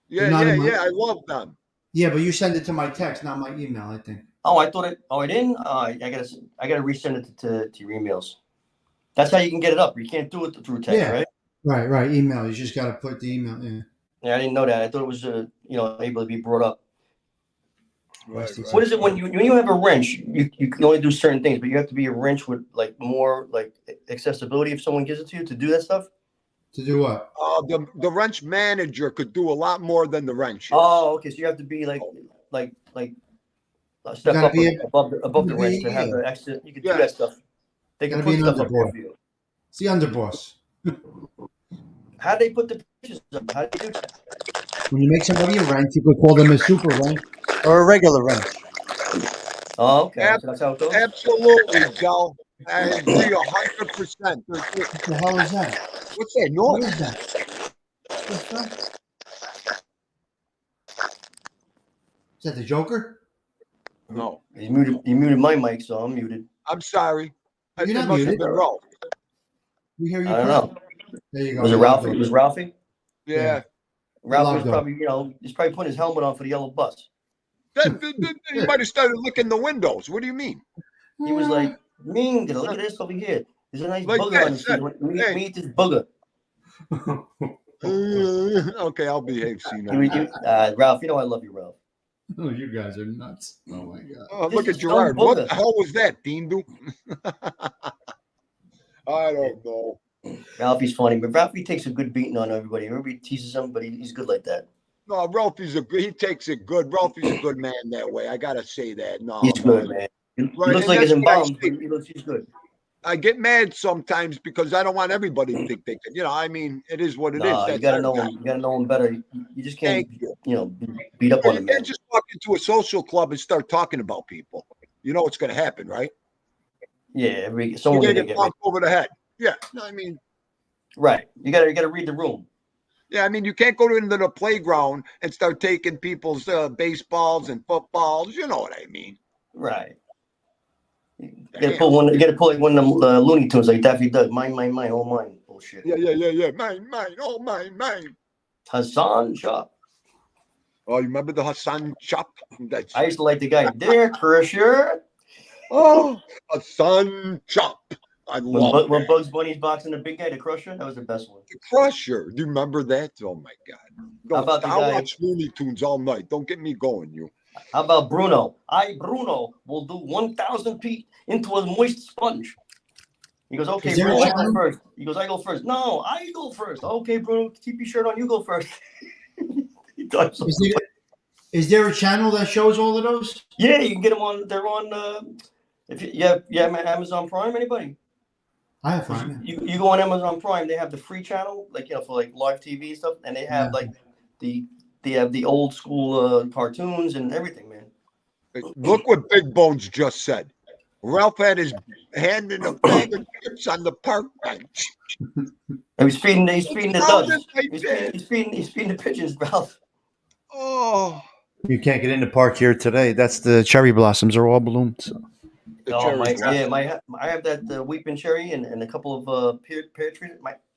Yeah, not yeah, in my- yeah. I love them. Yeah, but you send it to my text, not my email, I think. Oh, I thought it. Oh, I didn't. I gotta resend it to your emails. That's how you can get it up. You can't do it through text, Yeah. right? Right. Email. You just got to put the email in. Yeah, I didn't know that. I thought it was able to be brought up. Right, What is it when you have a wrench? You can only do certain things, but you have to be a wrench with like more like accessibility if someone gives it to you to do that stuff. To do what? The wrench manager could do a lot more than the wrench. Is. Oh, okay. So you have to be like a step gotta up be above the be- wrench to have the extra. You can Yeah. do that stuff. They can Gotta put be an stuff up there underboy. for you. It's the underboss. How do they put the pictures up? How do you do that? When you make somebody a wrench, you could call them a super wrench or a regular wrench. Oh, okay. So that's how it goes. Absolutely, Del. I agree 100%. What the hell is that? What's that What noise? is that? What's that? Is that the Joker? No, He muted my mic, so I'm muted. I'm sorry. You're It not must have muted. been Ralph. We hear you. I don't know. There you go. Was it Ralphie? It was Ralphie? Yeah. Ralphie was Logo. probably, he's probably putting his helmet on for the yellow bus. You might have started licking the windows. What do you mean? He was like, Ming, look at this over here. There's a nice Like booger that, on his feet. hey. We eat this booger. Okay, I'll behave. See now. Ralph, you know I love you, Ralph. Oh, you guys are nuts. Oh my god. Oh, This look is at Gerard. What booger. the hell was that, Dindu? I don't know. Ralphie's funny, but Ralphie takes a good beating on everybody. Everybody teases him, but he's good like that. No, Ralphie's he takes it good. Ralphie's a good man that way. I gotta say that. No, He's good, man. He Right, looks and like he's that's what I embalmed, say. but he's good. I get mad sometimes because I don't want everybody to think they can. You know, I mean, it is what it is. Nah, you That's gotta our know guy. him. You gotta know him better. You just can't, Thank you. beat up on You him, man. can't just walk into a social club and start talking about people. You know what's going to happen, right? Yeah, You're someone going gonna to get get bumped over the head. Yeah, no, I mean, right. You gotta read the room. yeah, I mean, you can't go into the playground and start taking people's baseballs and footballs. You know what I mean? Right. You Damn. gotta pull one. You gotta pull like one of them Looney Tunes, like Daffy Duck. Mine, all mine. Bullshit. Yeah. Mine, oh, mine. Hassan Shop. Oh, you remember the Hassan Chop? That's I used to like the guy there, Crusher. oh, Hassan Chop. I love When Bugs Bunny's boxing the big guy, the Crusher. That was the best one. the Crusher. Do you remember that? Oh my God! How about the I'll guy- watch Looney Tunes all night. Don't get me going, you. How about Bruno? Bruno, will do 1,000 feet into a moist sponge. He goes, okay, Is there Bruno, a I go channel? first. He goes, I go first. No, I go first. Okay, Bruno, keep your shirt on. You go first. He does. Is there a channel that shows all of those? Yeah, you can get them on. They're on. If you have Amazon Prime, anybody? I have fun. You go on Amazon Prime. They have the free channel, like for like live TV and stuff, and they have Yeah. like they have the old school cartoons and everything, man. Look what Big Bones just said. Ralph had his hand in a bag of chips on the park bench. And he's feeding the How doves. did they did? He's feeding the pigeons, Ralph. Oh, You can't get in the park here today. That's the cherry blossoms are all bloomed. So. the Oh my, cherries. yeah, I have that weeping cherry and a couple of pear trees.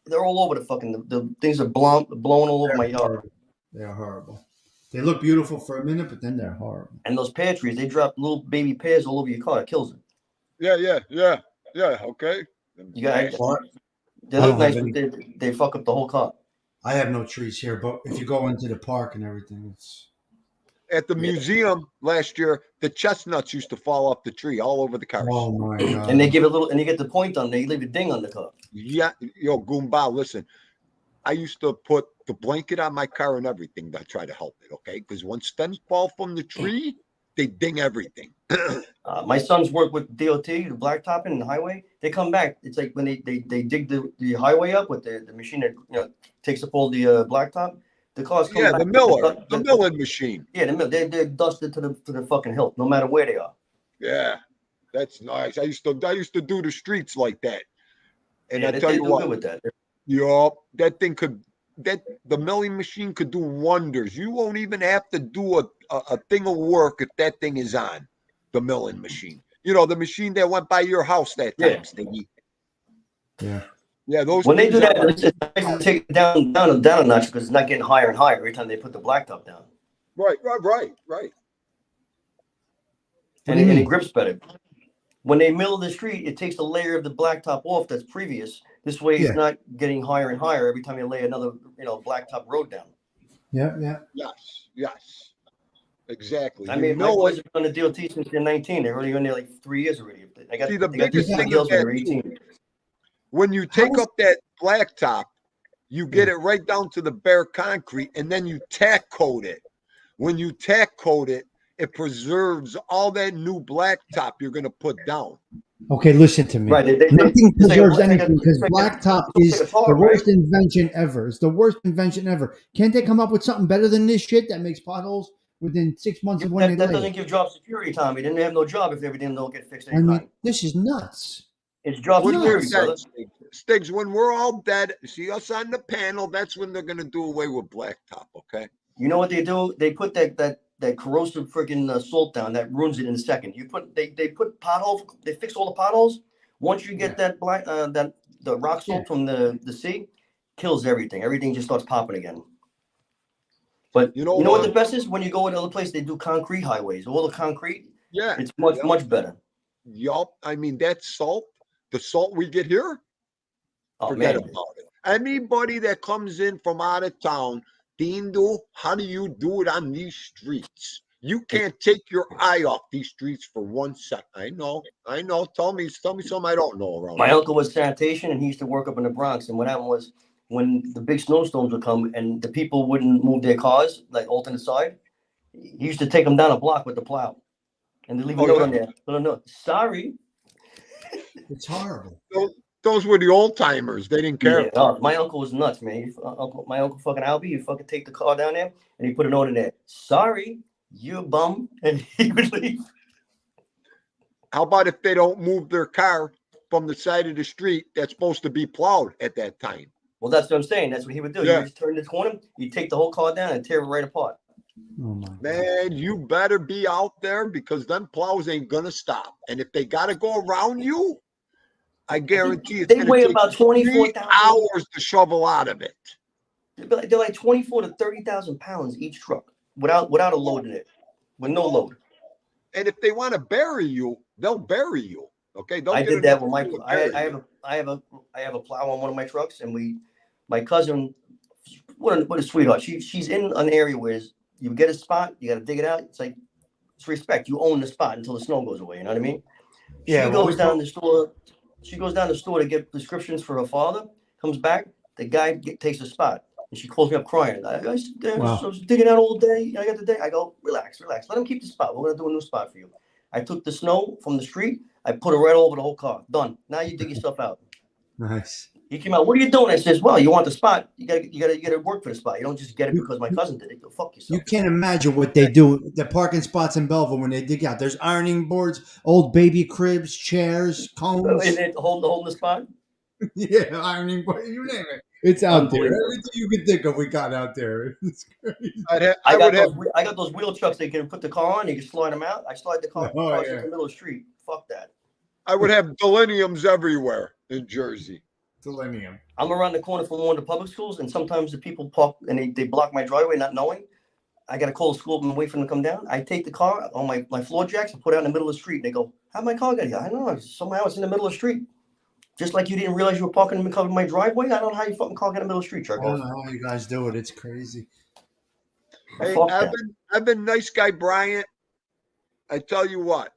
They're all over the fucking the things are blowing all over my yard. They're horrible. They look beautiful for a minute, but then they're horrible. And those pear trees, they drop little baby pears all over your car. It kills it. Yeah. Okay. You got Or- they I look don't have nice, but they fuck up the whole car. I have no trees here, but if you go into the park and everything, it's At the museum last year, the chestnuts used to fall off the tree all over the cars. oh my god. And they give it a little, and you get the point on there. You leave a ding on the car. Yeah, yo, Goomba, listen. I used to put the blanket on my car and everything to try to help it, okay? Because when stems fall from the tree, they ding everything. My sons work with DOT, the blacktopping and the highway. They come back. It's like when they dig the highway up with the machine that takes up all the blacktop. The cars come Yeah, back. the milling machine. Yeah, they're dusted to the fucking hilt, no matter where they are. Yeah, that's nice. I used to do the streets like that. And Yeah, I they tell you do what, good with that. the milling machine could do wonders. You won't even have to do a thing of work if that thing is on, the milling machine. You know, the machine that went by your house that time, Yeah. Stingy. yeah. Yeah, those When they do things that, are- it's nice to take it down a notch because it's not getting higher and higher every time they put the blacktop down, right. and it grips better. When they mill the street, it takes the layer of the blacktop off that's previous. This way, Yeah. it's not getting higher and higher every time you lay another blacktop road down. Yeah. Yes. Exactly. I You mean, my mill boys it. have been on the DOT since they're 19. They're already in there like 3 years already. I got See, the they got biggest these thing deals is when they're that, 18. when you take up that blacktop, you get it right down to the bare concrete, and then you tack coat it. When you tack coat it, it preserves all that new blacktop you're going to put down. Okay, listen to me. Right, Nothing it's like a- preserves it's like a- anything because it's like a- blacktop it's is like a tar, the worst right? invention ever. It's the worst invention ever. Can't they come up with something better than this shit that makes potholes within 6 months of when That they doesn't lay it? give job security, Tommy. Then they have no job if everything don't get fixed I anytime. mean, this is nuts. It's job When we're security, dead, brother. Stiggs, when we're all dead, see us on the panel, that's when they're going to do away with blacktop, okay? You know what they do? They put that corrosive freaking salt down that ruins it in a second. They put potholes. They fix all the potholes. Once you get that the rock salt from the sea, kills everything. Everything just starts popping again. But You know what what? the best is? When you go to other places, they do concrete highways. All the concrete, Yeah. it's much better. Yup. I mean, that salt, the salt we get here, Oh forget man, about it. Anybody that comes in from out of town, Dindo, how do you do it on these streets? You can't take your eye off these streets for 1 second. I know. Tell me something I don't know around my here. uncle was sanitation, and he used to work up in the Bronx. And what happened was, when the big snowstorms would come and the people wouldn't move their cars, like alternate side, he used to take them down a block with the plow, and they leave a Oh, note yeah. on there. Little note, sorry. It's horrible. Those were the old timers. They didn't care. Yeah, my uncle was nuts, man. My uncle fucking Albie, he fucking take the car down there and he put a note in there. Sorry, you bum, and he would leave. How about if they don't move their car from the side of the street that's supposed to be plowed at that time? Well, that's what I'm saying. That's what he would do. Yeah. He would turn the corner, he'd take the whole car down and tear it right apart. Oh my god. Man, you better be out there because them plows ain't gonna stop. And if they gotta go around you, I guarantee it's They gonna weigh take about 3 24,000 hours to shovel out of it. They're like 24 to 30,000 pounds each truck without a load in it, with no load. And if they want to bury you, they'll bury you. Okay, they'll I get did that enough with my. people to I bury have you. I have a plow on one of my trucks, and my cousin, what a sweetheart. She's in an area where you get a spot, you got to dig it out. It's like it's respect. You own the spot until the snow goes away. You know what I mean? Yeah, She well, goes down the store. She goes down the store to get prescriptions for her father. Comes back, the guy takes the spot, and she calls me up crying. I was digging out all day. I got the day. I go, relax. Let him keep the spot. We're gonna do a new spot for you. I took the snow from the street. I put it right over the whole car. Done. Now you dig yourself out. Nice. He came out. What are you doing? I says, well, you want the spot? You gotta work for the spot. You don't just get it because my cousin did it. Go fuck You yourself. can't imagine what they do. The parking spots in Belleville when they dig out. There's ironing boards, old baby cribs, chairs, cones. And it hold the spot. Yeah, ironing board. You name it. It's out there. Unbelievable. Everything you can think of, we got out there. It's crazy. I would have. I got those wheel trucks. They can put the car on. You can slide them out. I slide the car Oh, across yeah. the middle of the street. Fuck that. I would have deliniums everywhere in Jersey. Selenium. I'm around the corner from one of the public schools, and sometimes the people park and they block my driveway, not knowing. I got to call the school and wait for them to come down. I take the car on my floor jacks and put it out in the middle of the street. They go, "How'd my car get here?" I don't know. Somehow it's in the middle of the street. Just like you didn't realize you were parking in my driveway. I don't know how your fucking car got in the middle of the street, I jerk don't off. know how you guys do it. It's crazy. Hey, Fuck that. I've been nice guy Bryant. I tell you what,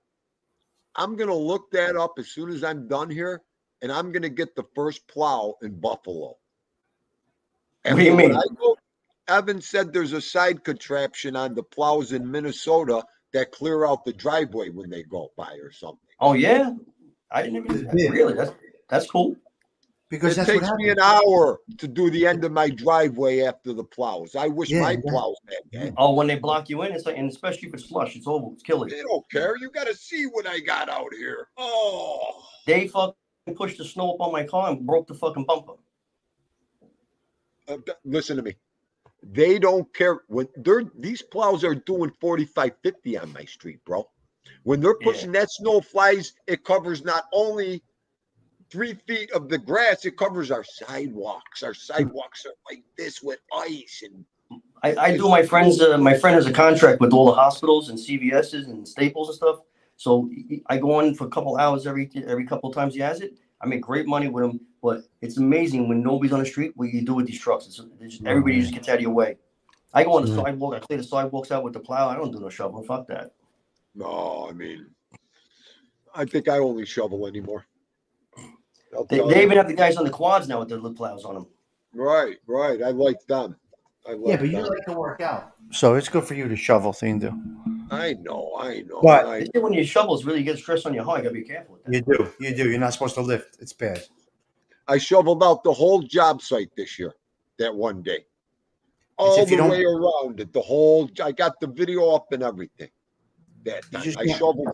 I'm gonna look that up as soon as I'm done here, and I'm gonna get the first plow in Buffalo. What do you mean? Evan said there's a side contraption on the plows in Minnesota that clear out the driveway when they go by or something. Oh yeah, I didn't even Yeah. really. That's cool. Because It that's what takes me happens. an hour to do the end of my driveway after the plows. I wish Yeah, my yeah. plows had that. Oh, when they block you in, it's like, and especially if it's slush, it's over. It's killing. They don't care. You got to see what I got out here. Oh, They fucking pushed the snow up on my car and broke the fucking bumper. listen to me. They don't care when these plows are doing 45, 50 on my street, bro. When they're pushing that snow flies, it covers not only 3 feet of the grass, it covers our sidewalks. Our sidewalks are like this with ice and I do my friends. My friend has a contract with all the hospitals and CVS's and Staples and stuff. So I go in for a couple hours every couple of times he has it. I make great money with him, but it's amazing when nobody's on the street what you do with these trucks. Everybody just gets out of your way. I go on the sidewalk. I clear the sidewalks out with the plow. I don't do no shoveling. Fuck that. no, I mean, I think I only shovel anymore. They even have the guys on the quads now with their little plows on them. Right. I like them. Yeah, but you like to work out. So it's good for you to shovel thing do. I know. But- They say when you shovels, really get stress on your heart. You gotta be careful with that. You do. You're not supposed to lift. It's bad. I shoveled out the whole job site this year, that one day. All if you the don't- way around it. I got the video up and everything. That You time. just I can't- shoveled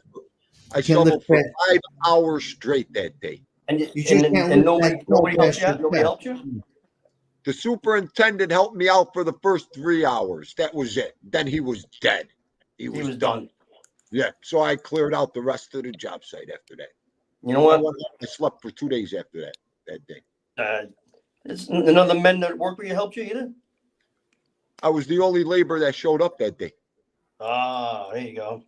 can't for lift that. 5 hours straight that day. And You just can't and lift nobody that snow helped you past out. your Nobody chest. helped you. The superintendent helped me out for the first 3 hours. That was it. Then he was dead. He He was done. done. Yeah. So I cleared out the rest of the job site after that. You know I what? went home, I slept for 2 days after that day. It's another men that work with you helped you either. I was the only labor that showed up that day. Ah, there you go.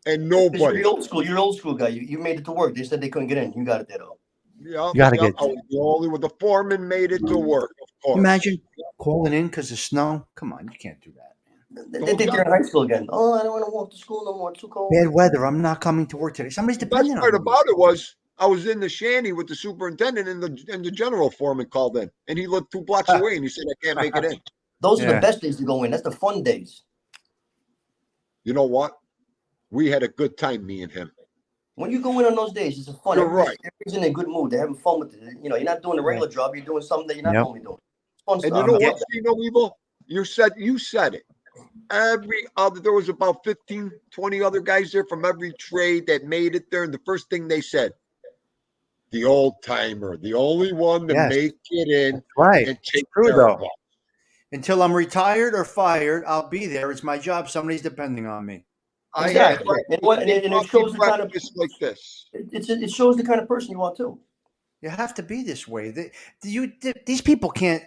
And 'Cause nobody. You're old school. You're an old school guy. You made it to work. They said they couldn't get in. You got it there though. Yeah, You gotta yeah, get- I was the only one. The foreman made it to work, of course. Imagine calling in because of snow. Come on, you can't do that, man. They think they're in high school again. Oh, I don't want to walk to school no more. It's too cold. Bad weather. I'm not coming to work today. Somebody's The best depending part on me. about it was I was in the shanty with the superintendent and the general foreman called in, and he lived 2 blocks away, and he said, "I can't make it in." Those are Yeah. the best days to go in. That's the fun days. You know what? We had a good time, me and him. When you go in on those days, it's a fun. You're Everybody's in a good mood. They're having fun with it. You know, you're not doing a regular job. You're doing something that you're not Yep. normally doing. It's fun And stuff. you know Yeah. what, Gino Evil? You said it. Every other, there was about 15, 20 other guys there from every trade that made it there. And the first thing they said, the old timer, the only one to Yes. make it in Right. and It's take true, care of though. us. Until I'm retired or fired, I'll be there. It's my job. Somebody's depending on me. I had Exactly. And it shows the kind of breakfast like this. it shows the kind of person you are too. You have to be this way. These people can't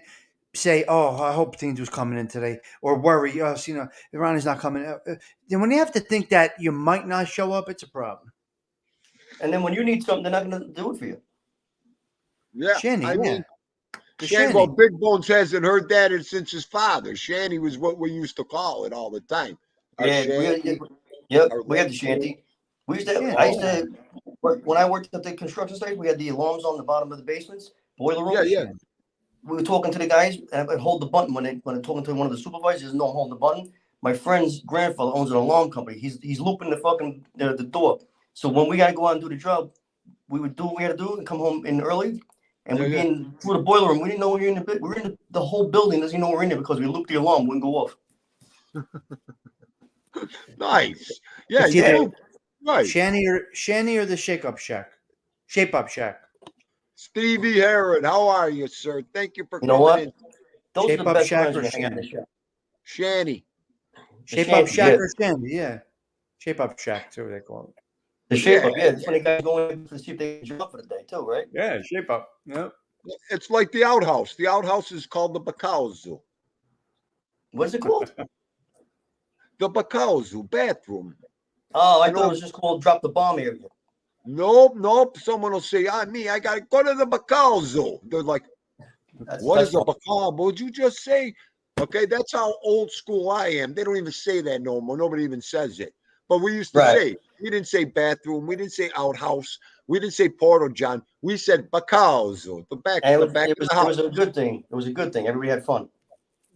say, "Oh, I hope Tindu's coming in today," or worry, "Us, Ronnie's not coming." Then when you have to think that you might not show up, it's a problem. And then when you need something, they're not going to do it for you. Yeah, Shanny, I yeah. mean, The Shanny, Shanny. well, Big Bones hasn't heard that since his father. Shanny was what we used to call it all the time. Our shanty. We had the shanty. We used to. Yeah. I used to when I worked at the construction site. We had the alarms on the bottom of the basements, boiler room. Yeah, yeah. We were talking to the guys, and I'd hold the button when I'm talking to one of the supervisors. No, I'm holding the button. My friend's grandfather owns an alarm company. He's looping the fucking the door. So when we gotta go out and do the job, we would do what we had to do and come home in early. And we'd be Yeah, in through the boiler room. We didn't know we were in the bit. We were in the whole building doesn't even know we're in there because we looped the alarm, wouldn't go off. Nice. Yeah, It's you either moved right. Shanny or the Shape Up Shack. Shape Up Shack. Stevie Herod, how are you, sir? Thank you for You know coming what? in. Those Shape are the Up best Shack times or when you hang out in the Shanny? shack. Shanny. The Shape Up shanty, Shack yeah. or Shanny, yeah. Shape Up Shack too, they call it. The shape Yeah, up, yeah. That's when the guys go in to see if they can job for the day too, right? Yeah, Shape Up. Yep. it's like the outhouse. The outhouse is called the Bacau Zoo. What's it called? The Bacau Zoo bathroom. Oh, I You thought know- it was just called Drop the Bomb area. Nope. Someone will say, I gotta go to the Bacau Zoo. They're like, what is a funny. Bacau? What would you just say? Okay, that's how old school I am. They don't even say that no more. Nobody even says it. But we used to Right. say, we didn't say bathroom, we didn't say outhouse, we didn't say portal john. We said Bacau Zoo, the back, And the back of the it house. was a good thing. It was a good thing. Everybody had fun.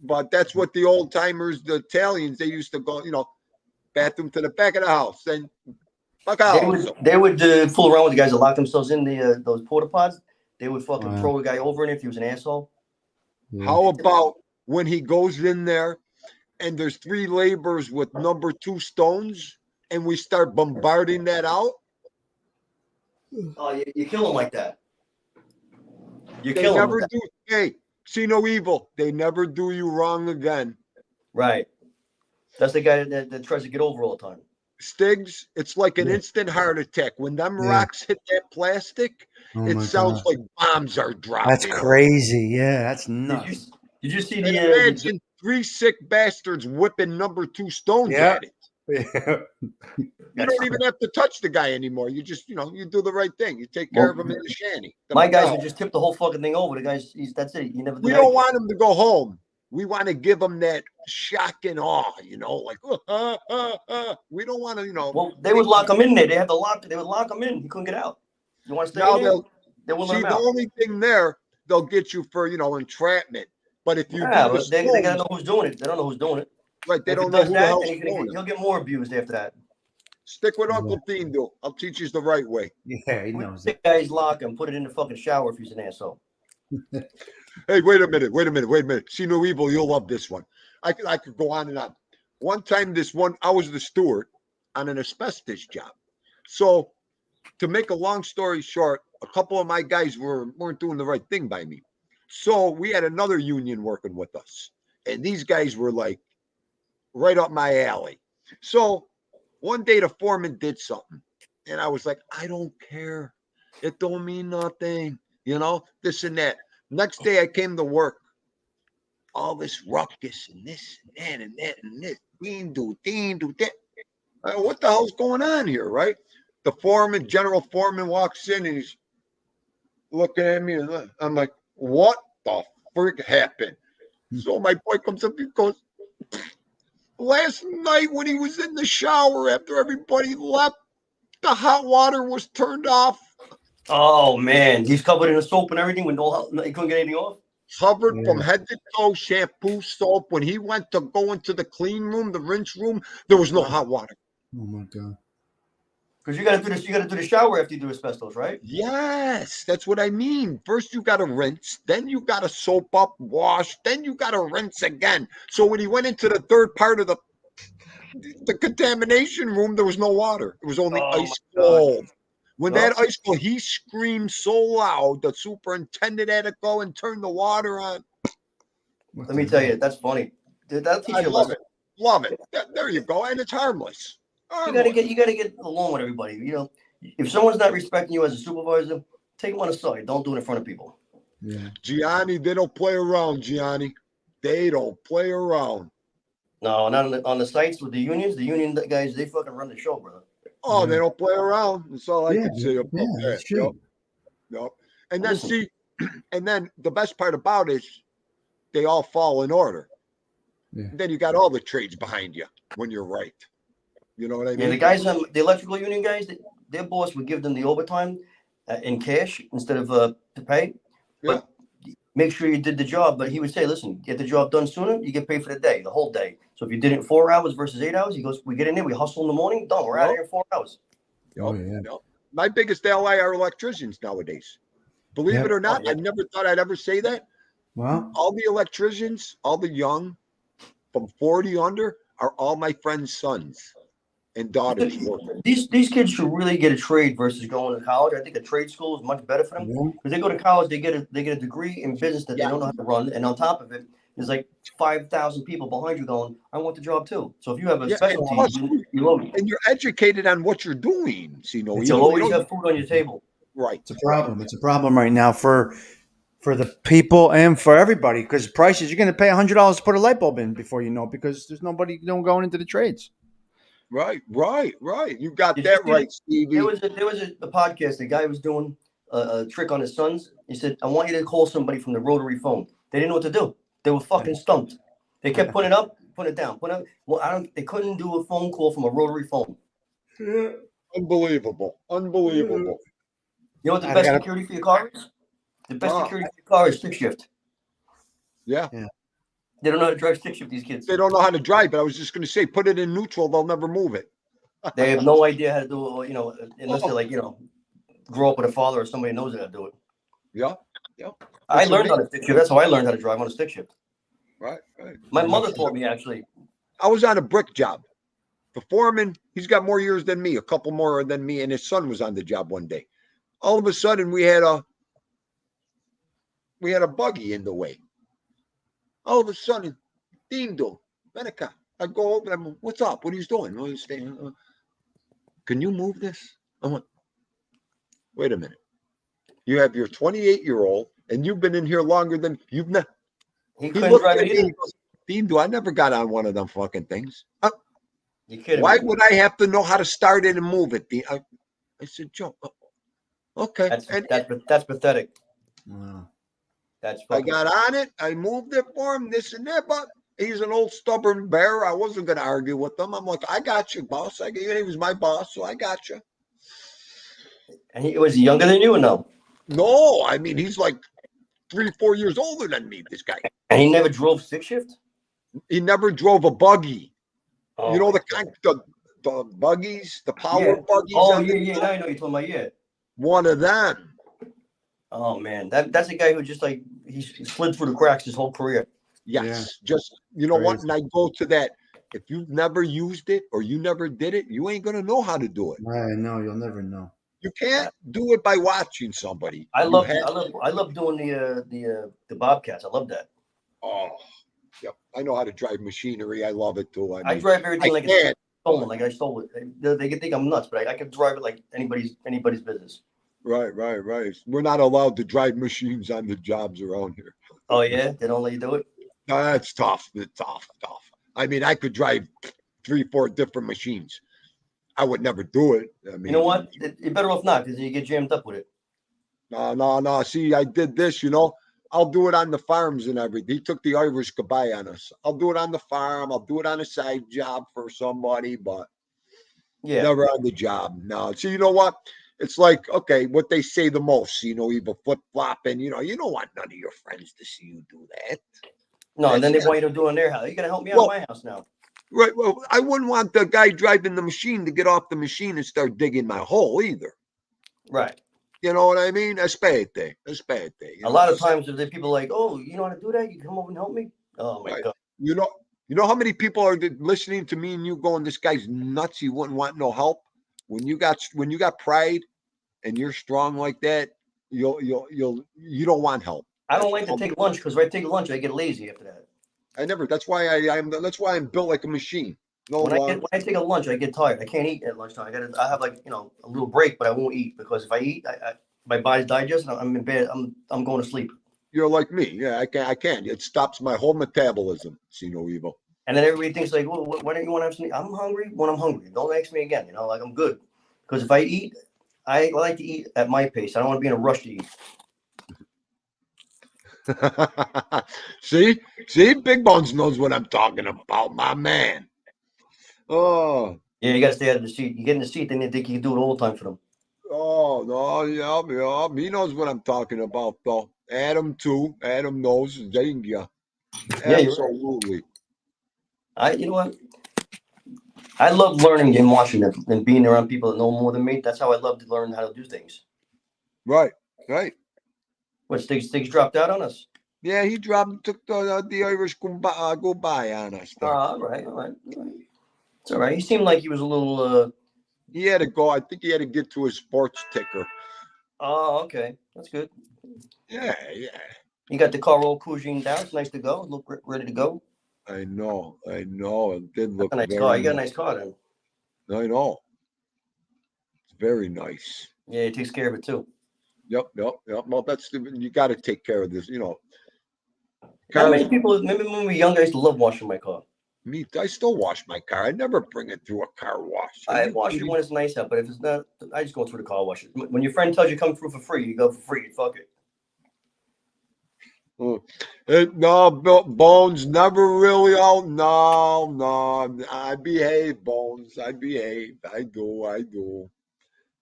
But that's what the old timers, the Italians, they used to go, bathroom to the back of the house. Then Bacau Zoo. They would fool around with the guys that locked themselves in the those porta pods. They would fucking Wow. throw a guy over in it if he was an asshole. How about when he goes in there and there's 3 laborers with number 2 stones and we start bombarding that out? Oh, you kill them like that. You They kill them. never do. Hey, see no evil. They never do you wrong again. Right. That's the guy that tries to get over all the time. Stigs, it's like an Yeah. instant heart attack. When them Yeah. rocks hit that plastic, Oh it my sounds God. like bombs are dropping. That's crazy. Yeah, that's Did nuts. you see And the imagine 3 sick bastards whipping number 2 stones Yeah. at it. You don't even have to touch the guy anymore. You just, you do the right thing. You take care of him in the shanty. my guys would just tip the whole fucking thing over. The guys, that's it. You never do We that don't again. want him to go home. We want to give him that shock and awe, like, we don't want to, Well, they would lock him in there. They would lock him in. He couldn't get out. You want to stay now in there? they'll They won't see let him the out. only thing there, they'll get you for, entrapment. But if you Yeah, do the but they gotta stones, know who's doing it. They don't know who's doing it. right, they If don't it know does who the that, hell's then doing it. he'll get more abused after that. Stick with Uncle Dindo. I'll teach you the right way. Yeah, he knows it. Sick guys lock him, put it in the fucking shower if he's an asshole. Hey, wait a minute. See no evil. You'll love this one. I could go on and on. One time, I was the steward on an asbestos job. So, to make a long story short, a couple of my guys weren't doing the right thing by me. So we had another union working with us, and these guys were like right up my alley. So one day the foreman did something, and I was like, I don't care. It don't mean nothing, this and that. Next day I came to work. All this ruckus and this and that and that and this. Dean do that. What the hell's going on here, right? The general foreman walks in and he's looking at me and I'm like, what the frick happened? So my boy comes up and goes, last night when he was in the shower after everybody left, the hot water was turned off. Oh man, he's covered in soap and everything with he couldn't get anything off. Covered from head to toe, shampoo, soap. When he went to go into the clean room, the rinse room, there was no hot water. Oh my God. Because you gotta do this, you gotta do the shower after you do asbestos, right? Yes, that's what I mean. First you got to rinse, then you got to soap up, wash, then you got to rinse again. So when he went into the third part of the contamination room, there was no water. It was only Oh, ice my God. cold. When Well- that ice cold, he screamed so loud, the superintendent had to go and turn the water on. What Let me the tell hell? you, that's funny. That'll teach I you a love lesson. it. Love it. There you go. And it's harmless. You gotta get along with everybody. If someone's not respecting you as a supervisor, take them on the side. Don't do it in front of people. Yeah. Gianni, they don't play around, Gianni. They don't play around. No, not on the sites with the unions. The union guys, they fucking run the show, brother. Oh, Yeah. they don't play around. That's all I Yeah, can say about yeah, that. that's true. Yep. And then Listen. and then the best part about it is they all fall in order. Yeah. Then you got all the trades behind you when you're right. You know what I mean? Yeah, the guys, the electrical union guys, their boss would give them the overtime in cash instead of to pay. But make sure you did the job. But he would say, listen, get the job done sooner, you get paid for the day, the whole day. So if you did it in 4 hours versus 8 hours, he goes, we get in there, we hustle in the morning, done. We're out of here in 4 hours. Oh yeah. My biggest ally are electricians nowadays. Believe Yeah. it or not, Oh, yeah. I never thought I'd ever say that. Well, All the electricians, all the young from 40 under are all my friends' sons and daughters working. These kids should really get a trade versus going to college. I think a trade school is much better for them yeah. because they go to college, they get a degree in business that they don't know how to run, and on top of it, there's like 5,000 people behind you going, "I want the job too." So if you have a Yeah, and specialty, plus, you love it. and you're educated on what you're doing. See, no, You'll always have food on your table. right. It's a problem. It's a problem right now for the people and for everybody because prices. You're going to pay $100 to put a light bulb in before you know it because there's nobody going into the trades. Right. You got Did you that see right, Stevie. There was a podcast. The guy was doing a trick on his sons. He said, "I want you to call somebody from the rotary phone." They didn't know what to do. They were fucking stumped. They kept putting it up, putting it down, putting it up. Well, they couldn't do a phone call from a rotary phone. Unbelievable. You know what the I best gotta- security for your car is? The best Ah. security for your car is stick shift. Yeah. They don't know how to drive stick shift, these kids. They don't know how to drive, but I was just going to say, put it in neutral, they'll never move it. They have no idea how to do it, unless they grow up with a father or somebody who knows how to do it. Yeah. I That's learned what on a stick shift. That's how I learned how to drive on a stick shift. Right. My mother taught me, actually. I was on a brick job. The foreman, he's got more years than me, a couple more than me, and his son was on the job one day. All of a sudden, we had a buggy in the way. All of a sudden, Dindo, Venica, I go over and I'm, what's up? What are you doing? Oh, he's saying, can you move this? I went, wait a minute. You have your 28-year-old, and you've been in here longer than you've not. He He couldn't looked drive at it me either. and goes, Dindo, I never got on one of them fucking things. You kidding Why me? would I have to know how to start it and move it? I said, Joe, okay. And That's pathetic. Wow. That's I fucking. got on it. I moved it for him, this and that. But he's an old stubborn bear. I wasn't going to argue with him. I'm like, I got you, boss. He was my boss, so I got you. And was he younger than you or no? No, I mean, he's like 3-4 years older than me, this guy. And he never drove stick shift? He never drove a buggy. Oh, You know, my the buggies, the power Yeah. buggies. Oh, on the yeah. top? Now I know you're talking about, yeah. One of them. Oh, man. That's a guy who just, he slid through the cracks his whole career. Yes. Just, you know what? Crazy. And I go to that. If you've never used it or you never did it, you ain't going to know how to do it. I know. You'll never know. You can't do it by watching somebody. I You love doing the Bobcats. I love that. Oh, yep. I know how to drive machinery. I love it too. I drive everything like it's can't. stolen, like I stole it. They can think I'm nuts, but I can drive it like anybody's business. Right. We're not allowed to drive machines on the jobs around here. Oh yeah, they don't let you do it. No, that's tough. It's tough. I mean, I could drive 3-4 different machines. I would never do it. I mean, You know what? You're better off not because you get jammed up with it. No. See, I did this, I'll do it on the farms and everything. He took the Irish goodbye on us. I'll do it on the farm. I'll do it on a side job for somebody, but Yeah. never on the job. No. So you know what? It's like, okay, what they say the most, either flip flopping, you don't want none of your friends to see you do that. No, and then they That's- want you to do it in their house. You gotta help me out Well- in my house now. Right. Well, I wouldn't want the guy driving the machine to get off the machine and start digging my hole either. Right. You know what I mean? Espérate. A lot of times if the people are like, oh, you know how to do that? You can come over and help me. Oh my Right. God. You know how many people are listening to me and you going, this guy's nuts. He wouldn't want no help. When you got pride and you're strong like that, you don't want help. I don't like to take lunch because if I take lunch, I get lazy after that. That's why I'm built like a machine. No, When I take a lunch, I get tired. I can't eat at lunchtime. I have a little break, but I won't eat because if I eat, my body's digesting. I'm in bed. I'm going to sleep. you're like me. Yeah, I can. It stops my whole metabolism. See no evil. And then everybody thinks like, well, why don't you want to have something? I'm hungry when I'm hungry. Don't ask me again. Like I'm good. Because if I eat, I like to eat at my pace. I don't want to be in a rush to eat. See, Big Bones knows what I'm talking about, my man. Oh, Yeah, you got to stay out of the seat. You get in the seat, then they think you can do it all the time for them. oh no, yeah, he knows what I'm talking about, though. Adam too. Adam knows. Yeah, you're right. Absolutely. You know what? I love learning and watching it and being around people that know more than me. That's how I love to learn how to do things. Right. What, Stiggs dropped out on us? Yeah, he took the Irish goodbye on us there. All right. It's all right. He seemed like he was a little. He had to go. I think he had to get to his sports ticker. Oh, okay. That's good. Yeah. You got the car all cushioned down. It's nice to go. Look ready to go. I know. It did look A nice very car. You got a nice car then. I know. It's very nice. Yeah, he takes care of it too. Yep. Well, you got to take care of this. Not many people. Maybe when we were young, I used to love washing my car. I still wash my car. I never bring it through a car wash. I wash it when it's nice out, but if it's not, I just go through the car wash. When your friend tells you come through for free, you go for free. Fuck it. No, Bones never really out. No. I behave, Bones. I behave. I do.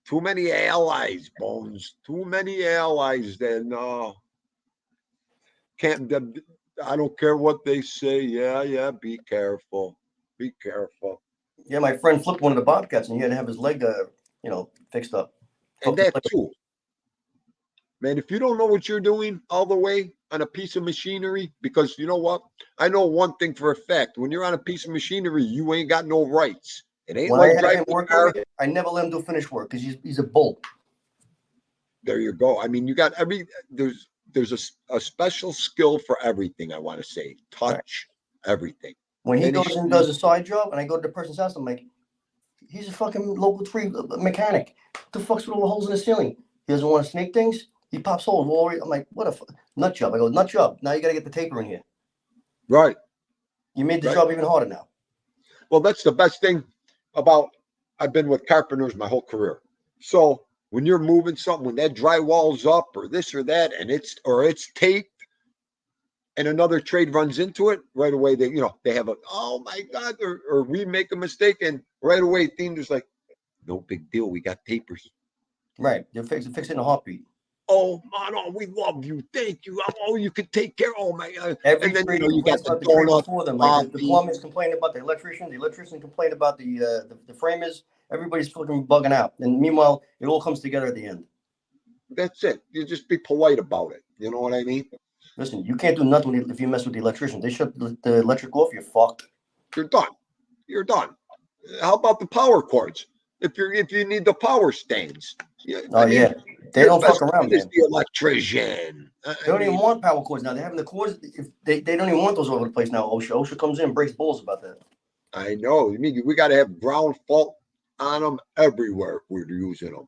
Too many allies, Bones. Too many allies. Then can't. I don't care what they say. Yeah. Be careful. Yeah, my friend flipped one of the Bobcats, and he had to have his leg, fixed up. And that too. Man, if you don't know what you're doing all the way on a piece of machinery, because you know what? I know one thing for a fact. When you're on a piece of machinery, you ain't got no rights. It ain't When like I had driving him a work car. with me, I never let him do finish work because he's a bull. There you go. I mean, you got there's a special skill for everything, I want to say. Touch, everything. When he And goes and does a side job, and I go to the person's house, I'm like, he's a fucking local 3 mechanic. What the fuck's with all the holes in the ceiling? He doesn't want to snake things. He pops holes all over. I'm like, what a nut job. I go, nut job. Now you got to get the taper in here. Right. You made the Right. job even harder now. Well, that's the best thing about I've been with carpenters my whole career. So when you're moving something, when that drywall's up or this or that, and it's taped, and another trade runs into it, right away they have oh my God, or we make a mistake, and right away Theater's like, no big deal, we got tapers. Right. They'll fix it in a heartbeat. Oh, Mano, we love you. Thank you. Oh, you could take care. Oh my God. Every And then trade you got the trade donut. before them. Like the plumbers complain about the electrician complain about the framers. Everybody's fucking bugging out. And meanwhile, it all comes together at the end. That's it. You just be polite about it. You know what I mean? Listen, you can't do nothing if you mess with the electrician. They shut the electric off, you're fucked. You're done. How about the power cords? If you need the power stains. Yeah. They don't fuck around, man. The electrician. They don't even want power cords now. They're having the cords. If they don't even want those all over the place now. OSHA comes in and breaks balls about that. I know. We got to have ground fault on them everywhere if we're using them.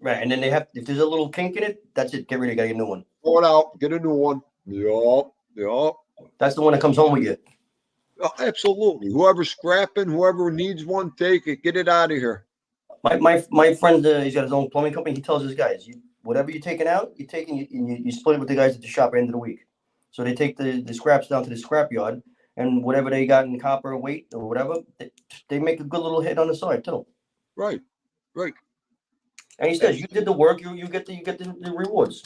Right, and then they have, if there's a little kink in it, that's it. Get rid of it. Gotta get a new one. Throw it out. Get a new one. Yup. That's the one that comes home with you. Oh, absolutely. Whoever's scrapping, whoever needs one, take it. Get it out of here. My friend, he's got his own plumbing company. He tells his guys, whatever you're taking out, you split it with the guys at the shop at the end of the week. So they take the scraps down to the scrap yard, and whatever they got in copper weight or whatever, they make a good little hit on the side too. Right. And he says, you did the work, you get the rewards.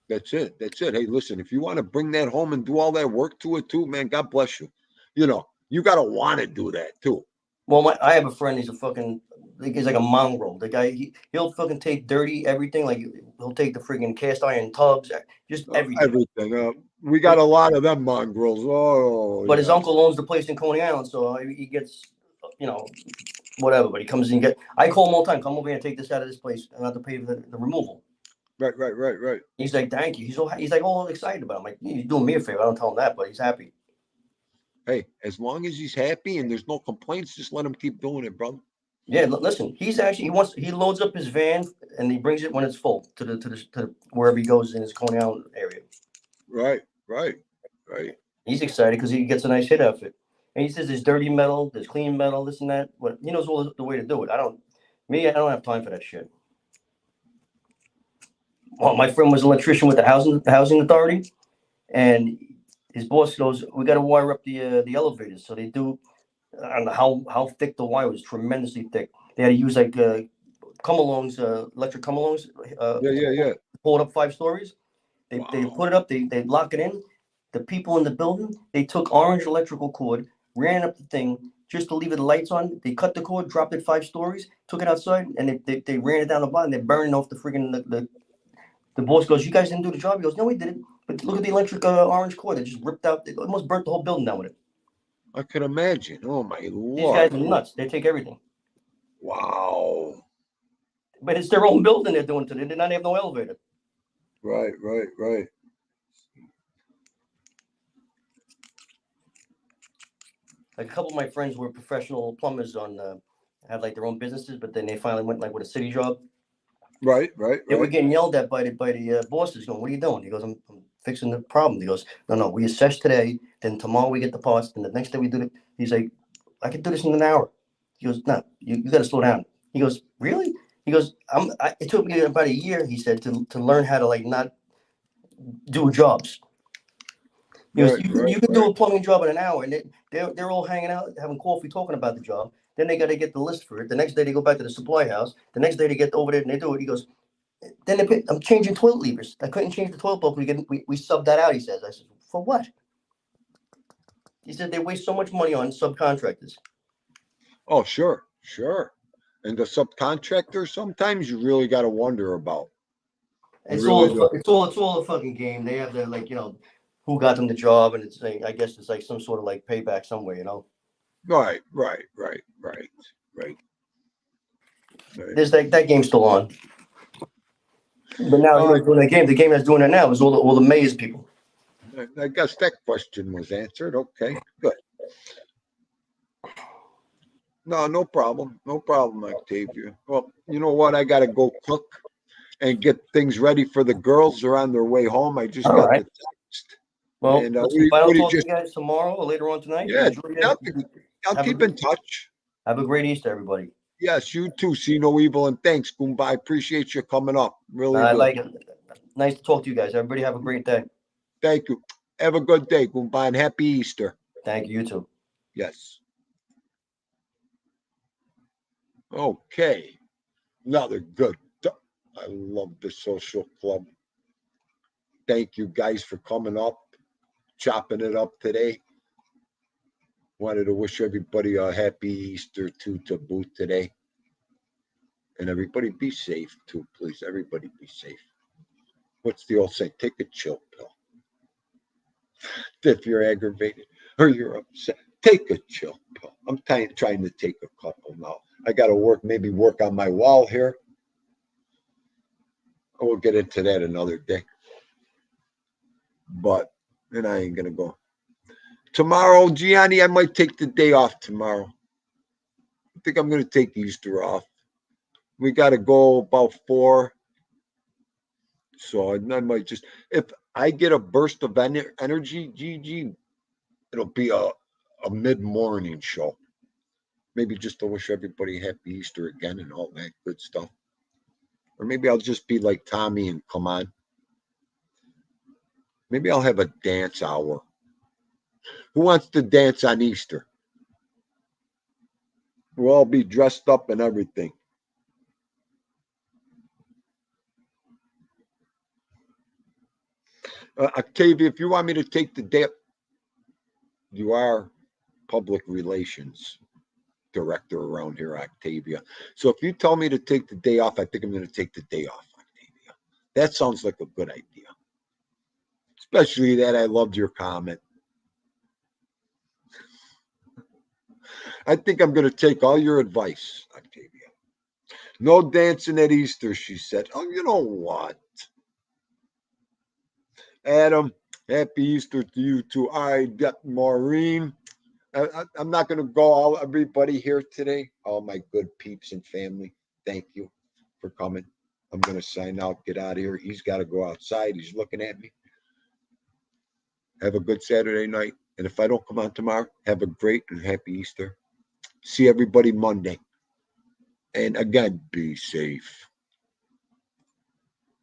That's it. Hey, listen, if you want to bring that home and do all that work to it too, man, God bless you. You got to want to do that too. Well, I have a friend. He's like a mongrel. The guy, he'll fucking take dirty everything. Like he'll take the friggin' cast iron tubs, just everything. We got a lot of them mongrels. Oh, but his uncle owns the place in Coney Island, so he gets, whatever. But he comes in and I call him all the time. Come over here and take this out of this place, and I have to pay for the removal. Right. He's like, thank you. He's like all excited about it. I'm like, he's doing me a favor. I don't tell him that, but he's happy. Hey, as long as he's happy and there's no complaints, just let him keep doing it, brother. Yeah, listen. He loads up his van and he brings it when it's full to the wherever he goes in his Coney Island area. Right. He's excited because he gets a nice hit outfit. And he says there's dirty metal, there's clean metal, this and that. But he knows all the way to do it. I don't have time for that shit. Well, my friend was an electrician with the housing authority, and his boss goes, "We got to wire up the elevators." So they do. I don't know how thick the wire was. Tremendously thick. They had to use like come-alongs, electric come-alongs. Yeah. Pull it up 5 stories. They put it up. They lock it in. The people in the building, they took orange electrical cord, ran up the thing just to leave the lights on. They cut the cord, dropped it 5 stories, took it outside, and they ran it down the bottom. They're burning off the friggin' The boss goes, "You guys didn't do the job." He goes, "No, we did it. But look at the electric orange cord. It just ripped out. It almost burnt the whole building down with it." I can imagine. Oh my These lord! guys are nuts. They take everything. Wow! But it's their own building they're doing to it. They not have no elevator. Right. Like a couple of my friends were professional plumbers had like their own businesses, but then they finally went like with a city job. Right. They were getting yelled at by the bosses going, "What are you doing?" He goes, I'm fixing the problem. He goes, no, we assess today, then tomorrow we get the parts, then the next day we do it. He's like, "I can do this in an hour." He goes, "No, you got to slow down." He goes, "Really?" He goes, it took me about a year," he said, to learn how to like not do jobs. He goes, you can do a plumbing job in an hour, and they're all hanging out, having coffee, talking about the job. Then they got to get the list for it. The next day they go back to the supply house. The next day they get over there and they do it. He goes, "Then I'm changing toilet levers. I couldn't change the toilet bowl. We subbed that out." He says. I said, "For what?" He said they waste so much money on subcontractors. Oh, sure. And the subcontractors, sometimes you really got to wonder about. It's Really all a fucking game. They have their like who got them the job, and it's like, I guess it's like some sort of like payback somewhere. Right. There's that game's still on. But now doing that game. The game that's doing it now is all the maze people. I guess that question was answered. Okay, good. No problem. No problem, Octavia. Well, you know what? I got to go cook and get things ready for the girls. They're on their way home. I just got the text. Well, And, listen, if I don't talk to you guys tomorrow or later on tonight, Yeah, enjoy I'll keep in touch. Have a great Easter, everybody. Yes, you too. See no evil, and thanks, Goomba. I appreciate you coming up. Really I good. like it. Nice to talk to you guys. Everybody have a great day. Thank you. Have a good day, Goomba, and happy Easter. Thank you, you too. Yes. Okay. Another good. I love the social club. Thank you guys for coming up, chopping it up today. Wanted to wish everybody a happy Easter too to boot today. And everybody be safe too, please. Everybody be safe. What's the old saying? Take a chill pill. If you're aggravated or you're upset, take a chill pill. I'm trying to take a couple now. I got to maybe work on my wall here. We'll get into that another day. But then I ain't going to go. Tomorrow, Gianni, I might take the day off tomorrow. I think I'm going to take Easter off. We got to go about 4. So I might just, if I get a burst of energy, Gigi, it'll be a mid-morning show. Maybe just to wish everybody happy Easter again and all that good stuff. Or maybe I'll just be like Tommy and come on. Maybe I'll have a dance hour. Who wants to dance on Easter? We'll all be dressed up and everything. Octavia, if you want me to take the day, you are public relations director around here, Octavia. So if you tell me to take the day off, I think I'm going to take the day off, Octavia. That sounds like a good idea. Especially that I loved your comment. I think I'm going to take all your advice, Octavia. No dancing at Easter, she said. Oh, you know what? Adam, happy Easter to you too. I got Maureen. I'm not going to go everybody here today. All my good peeps and family. Thank you for coming. I'm going to sign out, get out of here. He's got to go outside. He's looking at me. Have a good Saturday night. And if I don't come on tomorrow, have a great and happy Easter. See everybody Monday. And again, be safe.